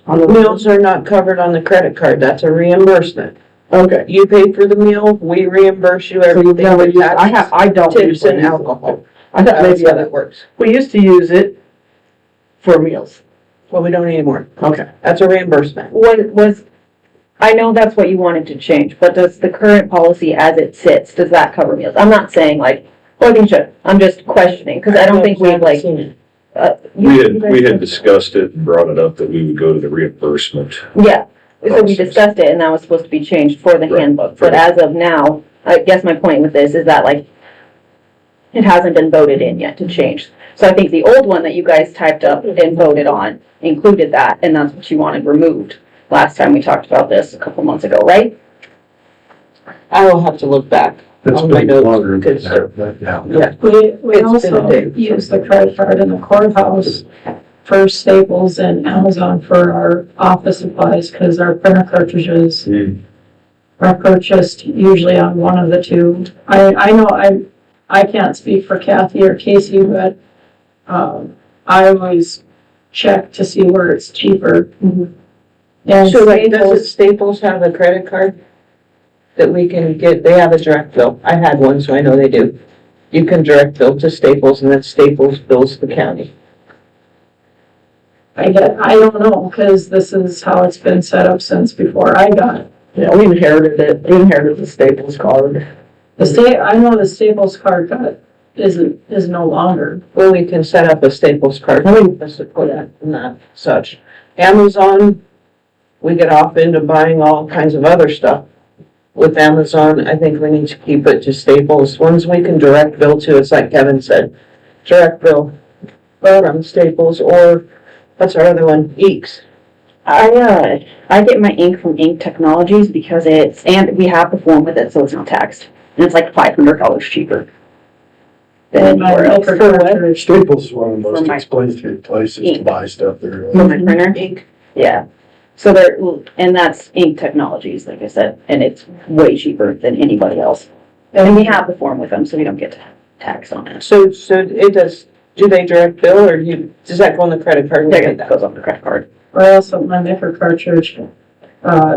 Meals are not covered on the credit card, that's a reimbursement. Okay. You pay for the meal, we reimburse you So you've everything never with used, I don't. tips usually and use it. alcohol. I thought That's maybe how that works. we used to use it for meals. Well, we don't anymore. Okay. That's a reimbursement. I know that's what you wanted to change, but does the current policy as it sits, does that cover meals? I'm not saying like, oh, I think it should. I'm just questioning, because I don't think we like, We had discussed it and brought it up that we would go to the reimbursement. yeah. So we Process. discussed it and that was supposed to be changed for the Right. handbook, but as of now, I guess my point with this is that like, it hasn't been voted in yet to change. So I think the old one that you guys typed up and voted on included that, and that's what you wanted removed last time we talked about this a couple months ago, right? I will have to look back It's on my been notes. longer than because- that, but yeah. Yeah, We It's been a also day. use the credit card in the courthouse for Staples and Amazon for our office supplies, because our printer cartridges are purchased usually on one of the two. I know I can't speak for Kathy or Casey, but, I always check to see where it's cheaper. And so like, does Staples, Staples have a credit card that we can get? They have a direct bill. I had one, so I know they do. You can direct bill to Staples and then Staples bills the county. I don't know, because this is how it's been set up since before I got it. Yeah, we inherited it. We inherited the Staples card. I know the Staples card is no longer. Well, we can set up a Staples card. I mean, just to put that and that such. Amazon, we get off into buying all kinds of other stuff. With Amazon, I think we need to keep it to Staples. Ones we can direct bill to, it's like Kevin said, direct bill from Staples, or what's our other one? Eeks. I get my ink from Ink Technologies because and we have the form with it, so it's not taxed. And it's like $500 cheaper than anywhere else. For what? Staples is one of the For most my- expensive places to buy stuff there. For my printer? Ink. Yeah. So and that's Ink Technologies, like I said, and it's way cheaper than anybody else. And we have the form with them, so we don't get taxed on it. So it does, do they direct bill, or does that go on the credit card? That goes on the credit card. Or else my Nicker cartridge,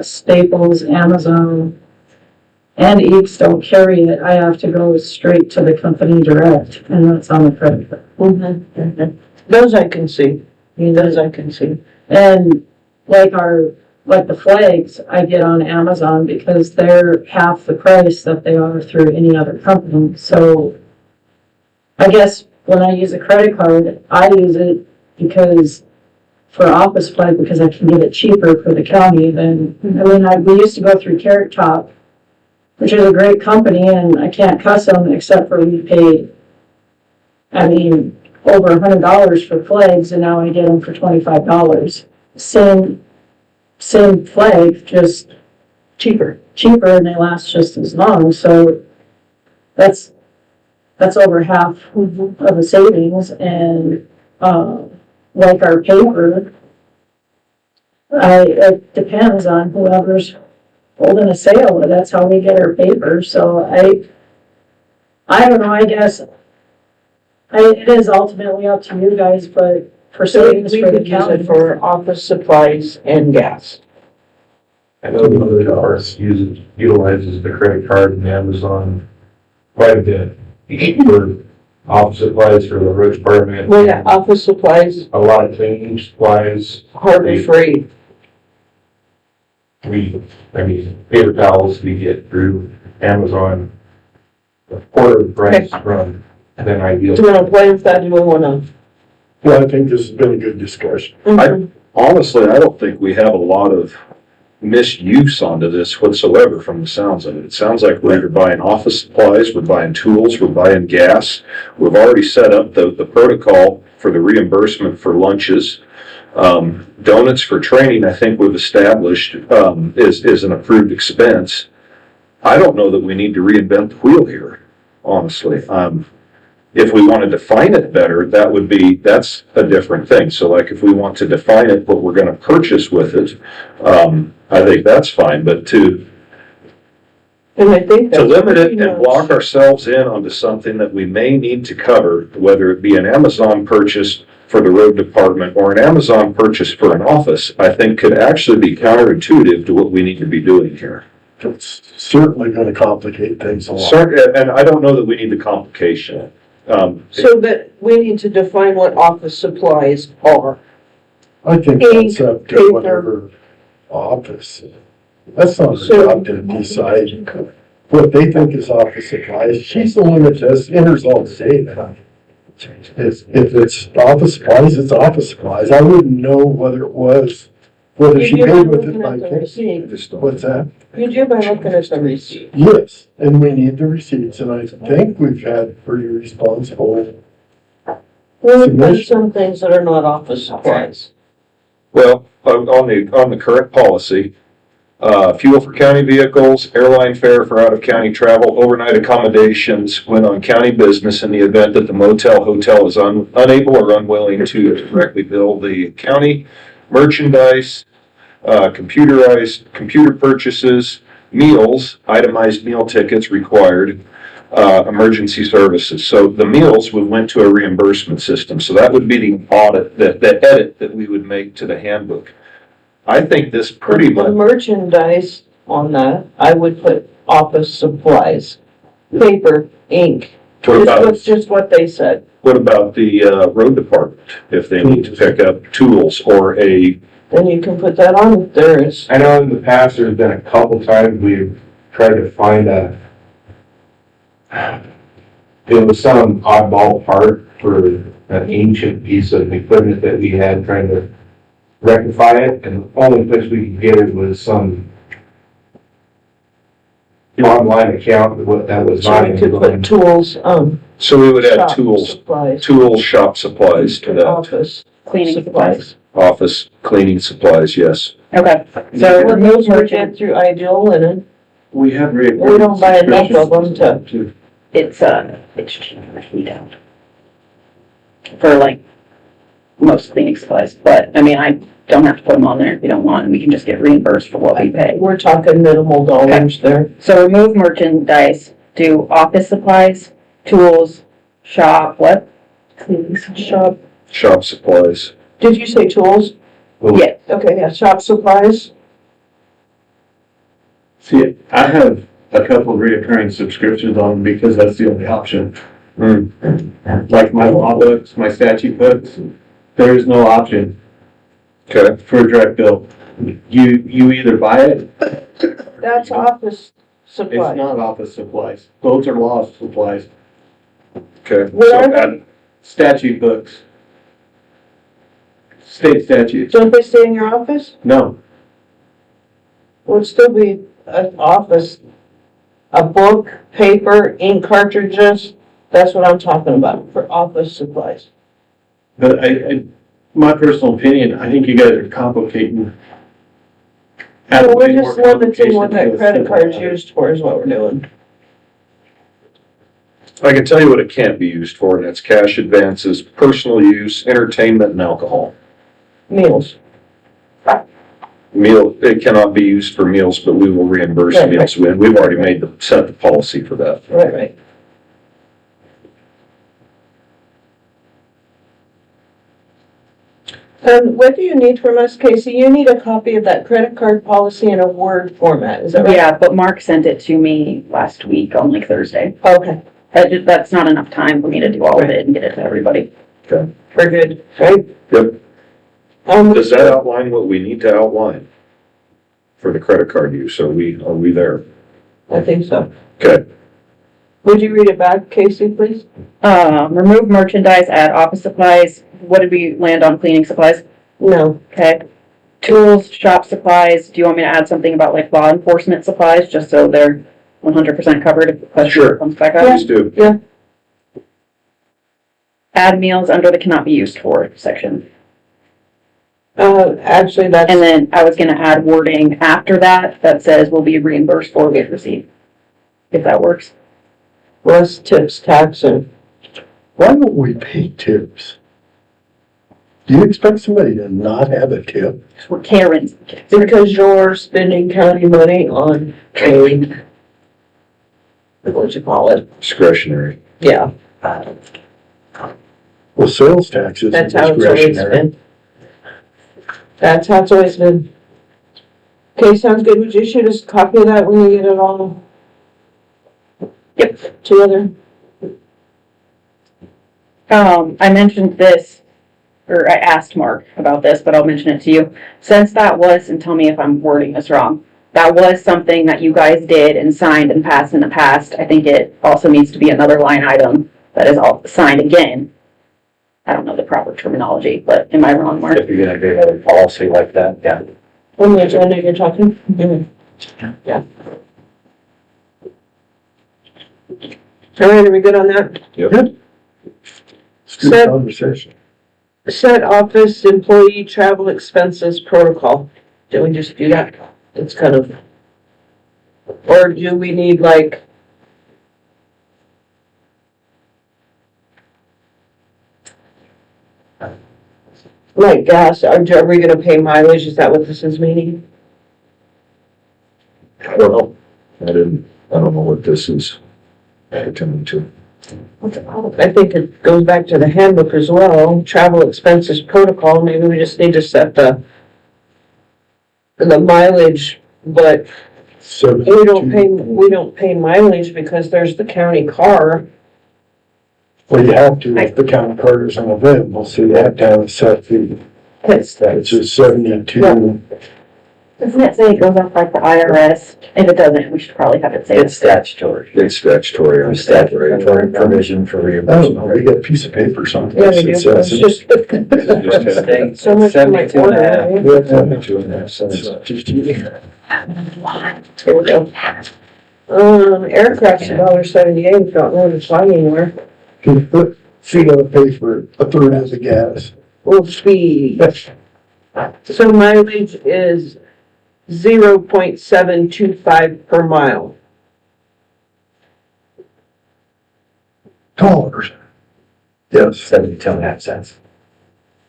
Staples, Amazon, and Eats don't carry it. I have to go straight to the company direct, and that's on the credit card. Those I can see. Those I can see. And like the flags I get on Amazon because they're half the price that they are through any other company. So I guess when I use a credit card, I use it because for office supply, because I can get it cheaper for the county than, we used to go through Carrot Top, which is a great company, and I can't cuss them except for we paid, over $100 for flags, and now I get them for $25. Same flag, just cheaper, and they last just as long, so that's over half of the savings, and, like our paper, it depends on whoever's holding a sale, but that's how we get our paper, so I don't know, I guess it is ultimately up to you guys, but for So savings we for the could use county. it for office supplies and gas. I know the other cars utilizes the credit card and Amazon quite a bit for office supplies for the road department. Well, yeah, office supplies, A lot of cleaning supplies. Harbor Freight. Paper towels we get through Amazon. A quarter of the price from then Ideal. Do you want to play with that? Do we want to? Well, I think this has been a good discussion. Honestly, I don't think we have a lot of misuse onto this whatsoever from the sounds of it. It sounds like we're either buying office supplies, we're buying tools, we're buying gas. We've already set up the protocol for the reimbursement for lunches. Donuts for training, I think we've established, is an approved expense. I don't know that we need to reinvent the wheel here, honestly. If we want to define it better, that's a different thing. So like if we want to define it, what we're going to purchase with it, I think that's fine, but to And I think that's limit it pretty and much- block ourselves in onto something that we may need to cover, whether it be an Amazon purchase for the road department or an Amazon purchase for an office, I think could actually be counterintuitive to what we need to be doing here. It's certainly gonna complicate things a lot. And I don't know that we need the complication. So that we need to define what office supplies are. I think that's up to Paper. whatever office. That's not her So- job to decide what they think is office supplies. She's the one that just enters all the data. If it's office supplies, it's office supplies. I wouldn't know whether she You do by paid with it looking by at the cash. receipt. What's that? You do by looking at the receipt. Yes, and we need the receipts, and I think we've had pretty responsible. Well, there's some things that are not office supplies. Well, on the current policy, fuel for county vehicles, airline fare for out-of-county travel, overnight accommodations when on county business in the event that the motel hotel is unable or unwilling to directly bill the county, merchandise, computer purchases, meals, itemized meal tickets required, emergency services. So the meals went to a reimbursement system. So that would be the audit, the edit that we would make to the handbook. I think this pretty The much, merchandise on that, I would put office supplies, paper, ink. Just what they said. what about the, road department? If they need to pick up tools or Then you can put that on theirs. I know in the past, there's been a couple times we've tried to find it was some oddball part for an ancient piece of equipment that we had, trying to rectify it, and the only place we could get it was some online account, what that was So not. we could put tools, so we would add shop tools, supplies, shop supplies to that. office Cleaning supplies. Office cleaning supplies, yes. Okay, so So remove those we merchant, get through Ideal Linen. We have. We don't buy enough of them to, it's cheaper to heat out. For like, most cleaning supplies, but I mean, I don't have to put them on there if you don't want, we can just get reimbursed for what we pay. we're talking minimal dollars there. So remove merchandise, do office supplies, tools, shop, what? Cleaning shop. Shop supplies. Did you say tools? Yes. Okay, yeah, shop supplies. See, I have a couple of reoccurring subscriptions on them because that's the only option. Like my law books, my statute books, there is no option Okay. for a direct bill. You either buy it, That's office it's supplies. not office supplies. Those are law supplies. Okay. What So are they? add- Statute books. State statutes. Don't they stay in your office? No, Would still be an office. A book, paper, ink cartridges, that's what I'm talking about for office supplies. but my personal opinion, I think you guys are complicating. So we're adding just more limiting what that complication to a credit simple card's matter. used for is what we're doing. I can tell you what it can't be used for, and that's cash advances, personal use, entertainment, and alcohol. Meals. It cannot be used for meals, but we will reimburse Right, meals. We've already set the policy for that. Right. And what do you need from us, Casey? You need a copy of that credit card policy in a Word format, is that right? Yeah, but Mark sent it to me last week on like Thursday. Okay, That's not enough time for me to do all of it and get it to everybody. we're good, right? Yep. Does that outline what we need to outline for the credit card use? Are we there? I think so. Okay. Would you read it back, Casey, please? Remove merchandise, add office supplies. What did we land on cleaning supplies? No. Okay. Tools, shop supplies. Do you want me to add something about like law enforcement supplies, just so they're 100% covered if the question Sure. comes back up? Please do. Add meals under the cannot be used for section. Actually, that's. And then I was gonna add wording after that says will be reimbursed for with receipt. If that works. Less tips, tax, and Why don't we pay tips? Do you expect somebody to not have a tip? We're Karen's. because you're spending county money on a, what you call it? Discretionary. Yeah. Well, sales tax is That's how it's always discretionary. been. That's how it's always been. Okay, sounds good. Would you shoot us a copy of that when you get it all? Yep. Together? I mentioned this, or I asked Mark about this, but I'll mention it to you. Since that was, and tell me if I'm wording this wrong, that was something that you guys did and signed and passed in the past, I think it also needs to be another line item that is all signed again. I don't know the proper terminology, but am I wrong, Mark? If you're gonna do a policy like that, yeah. On the agenda you're talking? Yeah. All right, are we good on that? Good. It's good Said- conversation. Set office employee travel expenses protocol. Did we just do that? It's kind of, or do we need like? Like gas, are we gonna pay mileage? Is that what this is meaning? Well, I don't know what this is pertaining to. I think it goes back to the handbook as well, travel expenses protocol, maybe we just need to set the mileage, but we don't pay mileage because there's the county car. Well, you have to if the county card is unavailable, so you have to have a set fee, which is 72. Doesn't it say it goes up like the IRS? If it doesn't, we should probably have it say. It's statutory. It's statutory on Statutory provision for Oh, reimbursement. we got a piece of paper something. Yeah, we do, it's just, so much for my 72 and a half. order. 72 and a half cents. Here we go. Aircraft's $1.78, if not wanting to fly anywhere. Can put feet on the pay for a third of the gas. Will be, so mileage is 0.725 per mile. Dollars. Yes. 72 and a half cents.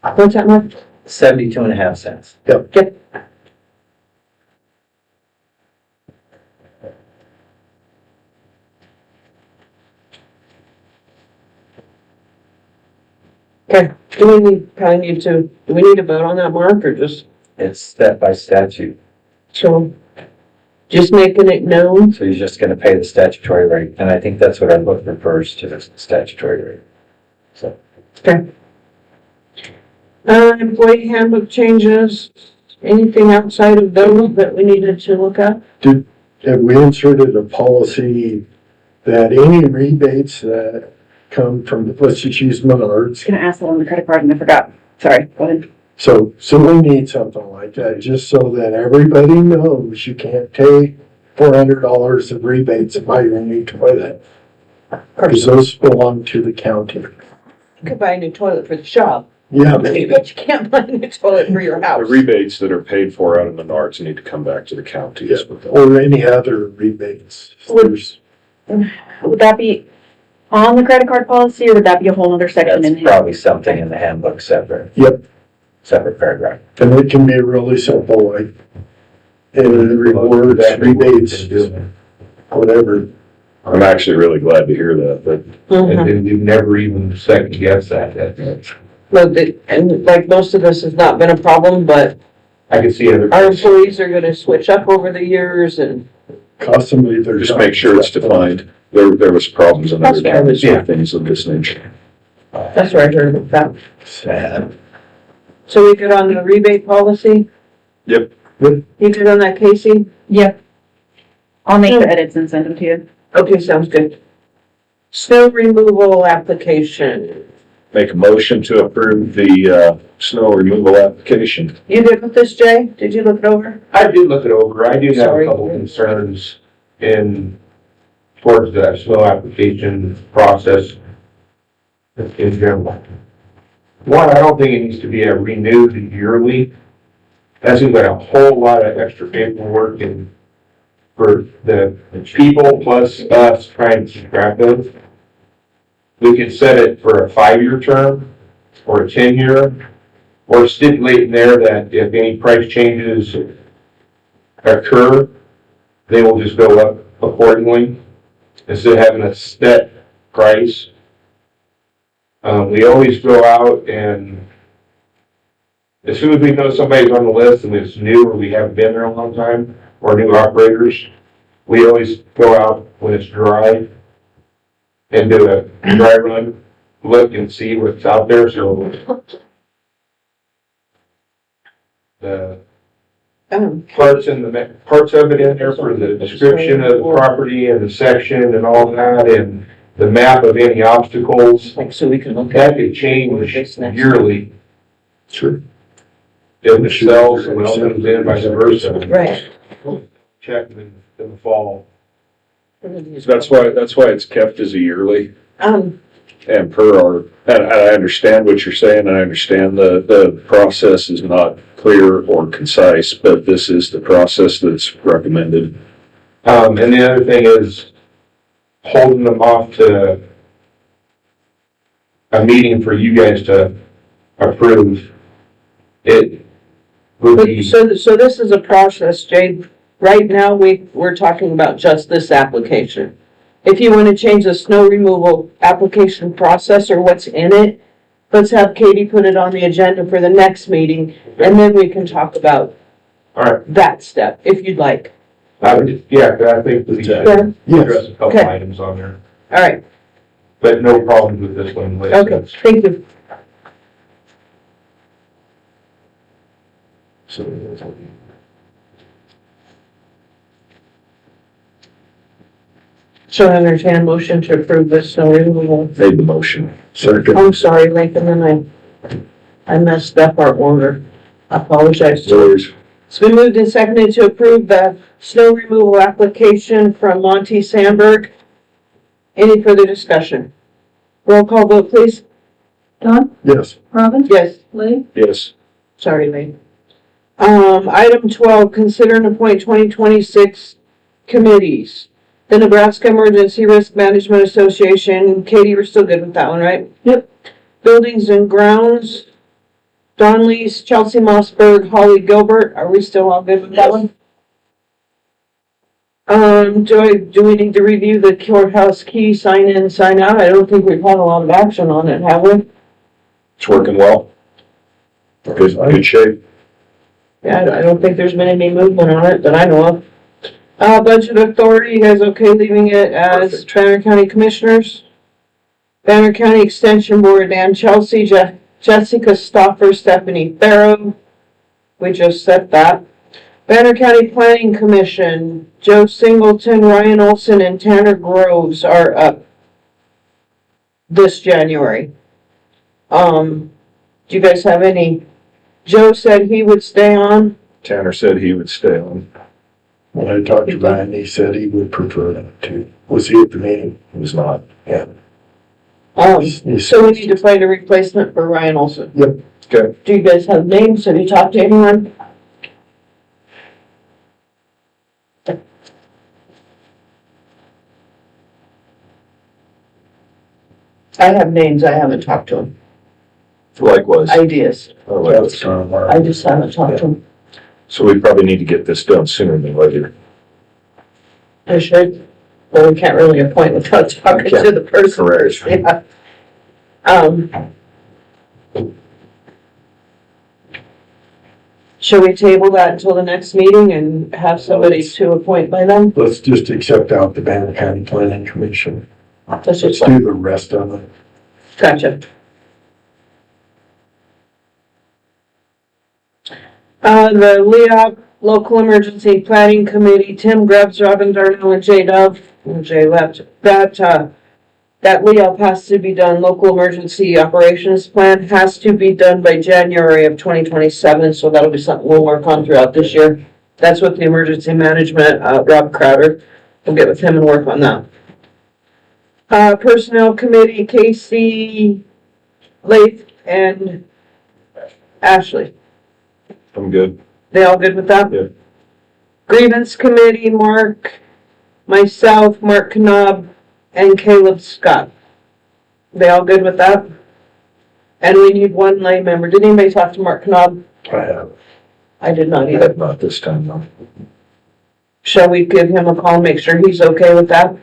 What's that much? 72 and a half cents. Yep. Okay, do we need to vote on that, Mark, or just, It's set by statute, so, just making it known? so you're just gonna pay the statutory rate, and I think that's what our book refers to, as the statutory rate. So, Okay. Employee handbook changes, anything outside of those that we needed to look at? Have we inserted a policy that any rebates that come from, let's just use I Menards. was gonna ask that on the credit card and I forgot. Sorry, go ahead. So we need something like that, just so that everybody knows you can't take $400 of rebates and buy your new toilet. Because those belong to the county. You could buy a new toilet for the shop, Yeah, but you can't buy a new toilet for your The house. rebates that are paid for out of Menards need to come back to the county. is what they'll- or any other rebates. There's- Would that be on the credit card policy or would that be a whole other section in that's here? probably something in the handbook separate. Yep. Separate paragraph. And it can be really simple, like, rewards, rebates, whatever. I'm actually really glad to hear that, but Mhm. then you've never even second guessed that. But and like most of this has not been a problem, but I can see other. our employees are gonna switch up over the years and. Cost somebody their just job. make sure it's defined. There was problems in other That's right. counties Yeah. with things of this nature. That's where I heard about that. Sad. So we good on the rebate policy? Yep. You good on that, Casey? Yep. I'll make the edits and send them to you. Okay, sounds good. Snow removal application. Make a motion to approve the, snow removal application. You good with this, Jay? Did you look it over? I did look it over. I do have Sorry. a couple concerns towards the snow application process in general. One, I don't think it needs to be renewed yearly. That seems like a whole lot of extra paperwork and for the people plus us trying to keep track of. We could set it for a 5-year term or a 10-year, or stipulate in there that if any price changes occur, they will just go up accordingly, instead of having a set price. We always go out and as soon as we know somebody's on the list and it's new or we haven't been there a long time, or new operators, we always go out when it's dry and do a dry run, look and see what's out there, so the parts of it in there for the description of the property and the section and all that, and the map of any obstacles, Like, so we can look that at could change this next yearly. Sure. If it sells and all comes in vice versa. Right. Check in the fall. That's why it's kept as a yearly. Um, And per our, and I understand what you're saying, I understand the process is not clear or concise, but this is the process that's recommended. And the other thing is holding them off to a meeting for you guys to approve. It would be, so this is a process, Jade. Right now, we're talking about just this application. If you want to change the snow removal application process or what's in it, let's have Katie put it on the agenda for the next meeting, and then we can talk about all right, that step, if you'd like. I would, yeah, I think we should Sure. address a couple Okay. items on there, All right, but no problems with this one. like okay, this. thank you. So I entertain motion to approve this snow removal. Made the motion. Second. I'm sorry, Lincoln, and I messed up our order. I apologize. Yours. It's been moved and seconded to approve the snow removal application from Monty Sandberg. Any further discussion? Roll call vote, please. Don, Yes. Robin, Yes. Lee, Yes. Sorry, Lee. Item 12, consider and appoint 2026 committees. The Nebraska Emergency Risk Management Association, Katie, we're still good with that one, right? Yep. Buildings and Grounds, Don Lees, Chelsea Mossberg, Holly Gilbert, are we still all good with that one? Do we need to review the courthouse key, sign in, sign out? I don't think we've had a lot of action on it, have we? It's working well. Good shape. Yeah, I don't think there's been any movement on it that I know of. Budget Authority, you guys okay leaving it as Banner County Commissioners? Banner County Extension Board, Dan Chelsea, Jessica Stoffer, Stephanie Farrow. We just said that. Banner County Planning Commission, Joe Singleton, Ryan Olson, and Tanner Groves are up this January. Do you guys have any? Joe said he would stay on. Tanner said he would stay on. When I talked to Ryan, he said he would prefer that too. Was he at the meeting? He was not. Yeah. So we need to find a replacement for Ryan Olson. Yep. Okay. Do you guys have names? Have you talked to anyone? I have names, I haven't talked to them. Likewise. Ideas, That's kind of I just haven't talked to them. So we probably need to get this done sooner than later. I should, well, we can't really appoint without talking to the person Correct. first, yeah. Shall we table that until the next meeting and have somebody to appoint by then? Let's just accept out the Banner County Planning Commission. Let's Let's just, do the rest of it. gotcha. The LEOP Local Emergency Planning Committee, Tim Grubbs, Robin Darnell, and Jay Dove, Jay left, that LEOP has to be done, Local Emergency Operations Plan has to be done by January of 2027, so that'll be something we'll work on throughout this year. That's what the Emergency Management, Rob Crowder, we'll get with him and work on that. Personnel Committee, Casey, Leith, and Ashley. I'm good. They all good with that? Yeah. Grievance Committee, Mark, myself, Mark Knob, and Caleb Scott. They all good with that? And we need one lay member. Did anybody talk to Mark Knob? I have. I did not I either. have not this time, though. Shall we give him a call, make sure he's okay with that?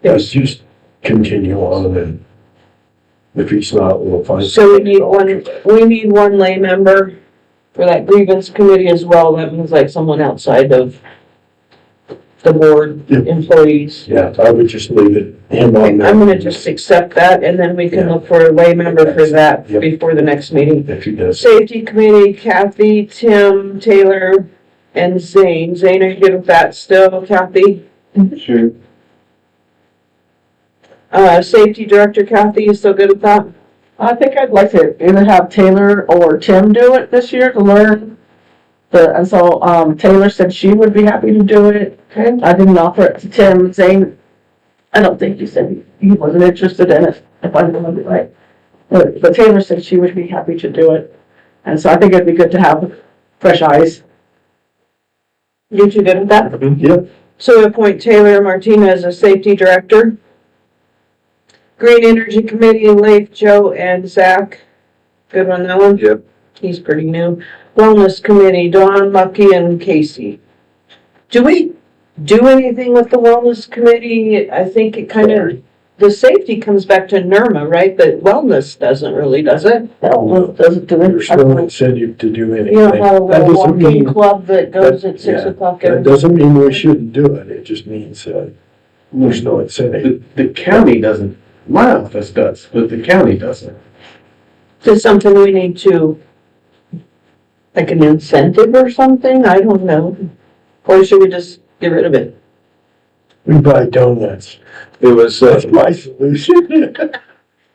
Let's just continue on and If he's not, we'll find. So we need one lay member for that grievance committee as well. That means like someone outside of the board Yep. employees. Yeah, I would just leave it, him on there. I'm gonna just accept that and then we can Yeah. look for a lay member for that Yep. before the next meeting. If he does. Safety committee, Kathy, Tim, Taylor, and Zane. Zane, are you good with that still, Kathy? Sure. Safety director, Kathy, you still good with that? I think I'd like to either have Taylor or Tim do it this year to learn. And so, Taylor said she would be happy to do it. Okay. I didn't offer it to Tim. Zane, I don't think he said he wasn't interested in it, if I remember right. But Taylor said she would be happy to do it. And so I think it'd be good to have fresh eyes. You two good with that? Yep. So we appoint Taylor Martinez as safety director. Green Energy Committee, Leif, Joe, and Zach. Good on that one? Yep. He's pretty new. Wellness Committee, Dawn, Lucky, and Casey. Do we do anything with the Wellness Committee? I think it kind of, the safety comes back to NERMA, right? But wellness doesn't really, does it? That doesn't do There's it. no incentive to do anything. You don't have a That little doesn't walking mean, club that goes at 6 yeah, o'clock that every doesn't mean we shouldn't do it. It just means, there's no incentive. The county doesn't, my office does, but the county doesn't. Is it something we need to, like an incentive or something? I don't know. Or should we just get rid of it? We buy donuts. It was, That's my solution.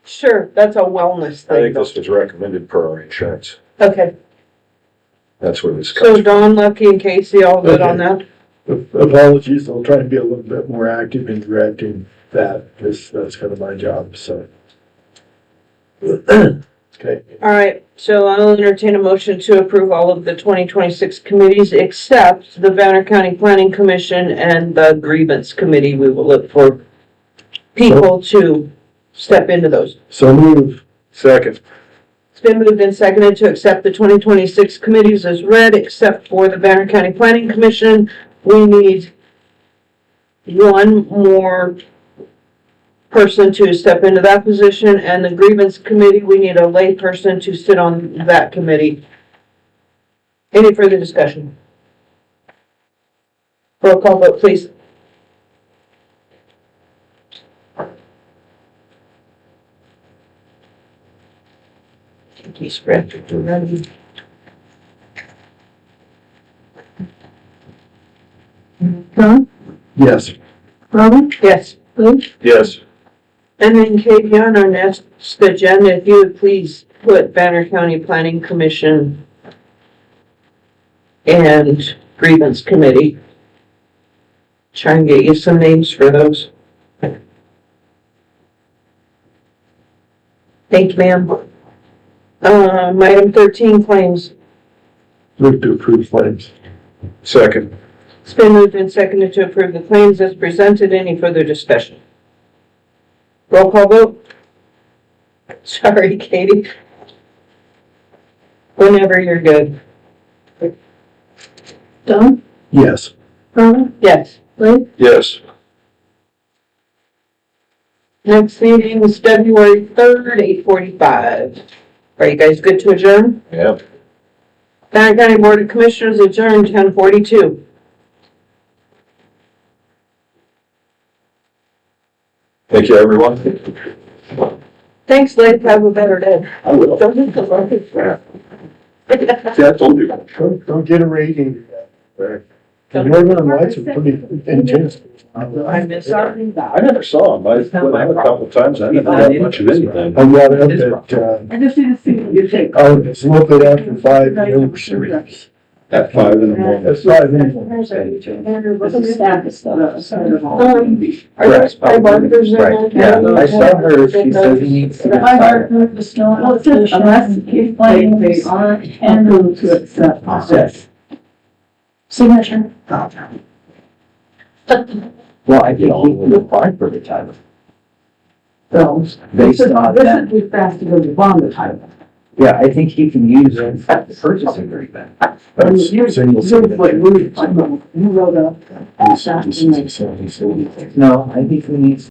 Sure, that's a wellness I think thing. this was recommended per our insurance. Okay, That's where this so comes from. Dawn, Lucky, and Casey all good on that? Apologies, I'll try to be a little bit more active in directing that, because that's kind of my job, so. Okay, All right, so I'll entertain a motion to approve all of the 2026 committees except the Banner County Planning Commission and the Grievance Committee. We will look for people to step into those. so move. Second. It's been moved and seconded to accept the 2026 committees as read, except for the Banner County Planning Commission. We need one more person to step into that position, and the Grievance Committee, we need a lay person to sit on that committee. Any further discussion? Roll call vote, please. He's ready to run. John? Yes. Robin? Yes. Luke? Yes. And then Katie, on our next agenda, if you would please put Banner County Planning Commission and Grievance Committee. Try and get you some names for those. Thank you, ma'am. Item 13, claims. Move to approve claims. Second. It's been moved and seconded to approve the claims as presented. Any further discussion? Roll call vote. Sorry, Katie. Whenever you're good. Don? Yes. Robin? Yes. Luke? Yes. Next meeting is February 3rd, 8:45. Are you guys good to adjourn? Yeah. Banner County Board of Commissioners adjourned 10:42. Thank you, everyone. Thanks, Leif. Have a better day. I will. Don't hit the road. See, I told you. Don't get a rating. The northern lights are pretty intense. I missed I never saw him. I went out a couple of times. I didn't have much of anything. I got up at, I just need to see what you think. I was looking after 5 years. At 5 in the morning. That's 5 minutes. Are those five arbiters there? Right, yeah, I saw her, she says he needs to get I fired. heard the snow. Well, it says unless you claim they aren't able to accept this. Signature. Well, I think he would apply for the title. So, Based on this that, is fast to go to bond the title. yeah, I think he can use it at the purchase agreement. That's single signature. You wrote up. This is 76. No, I think he needs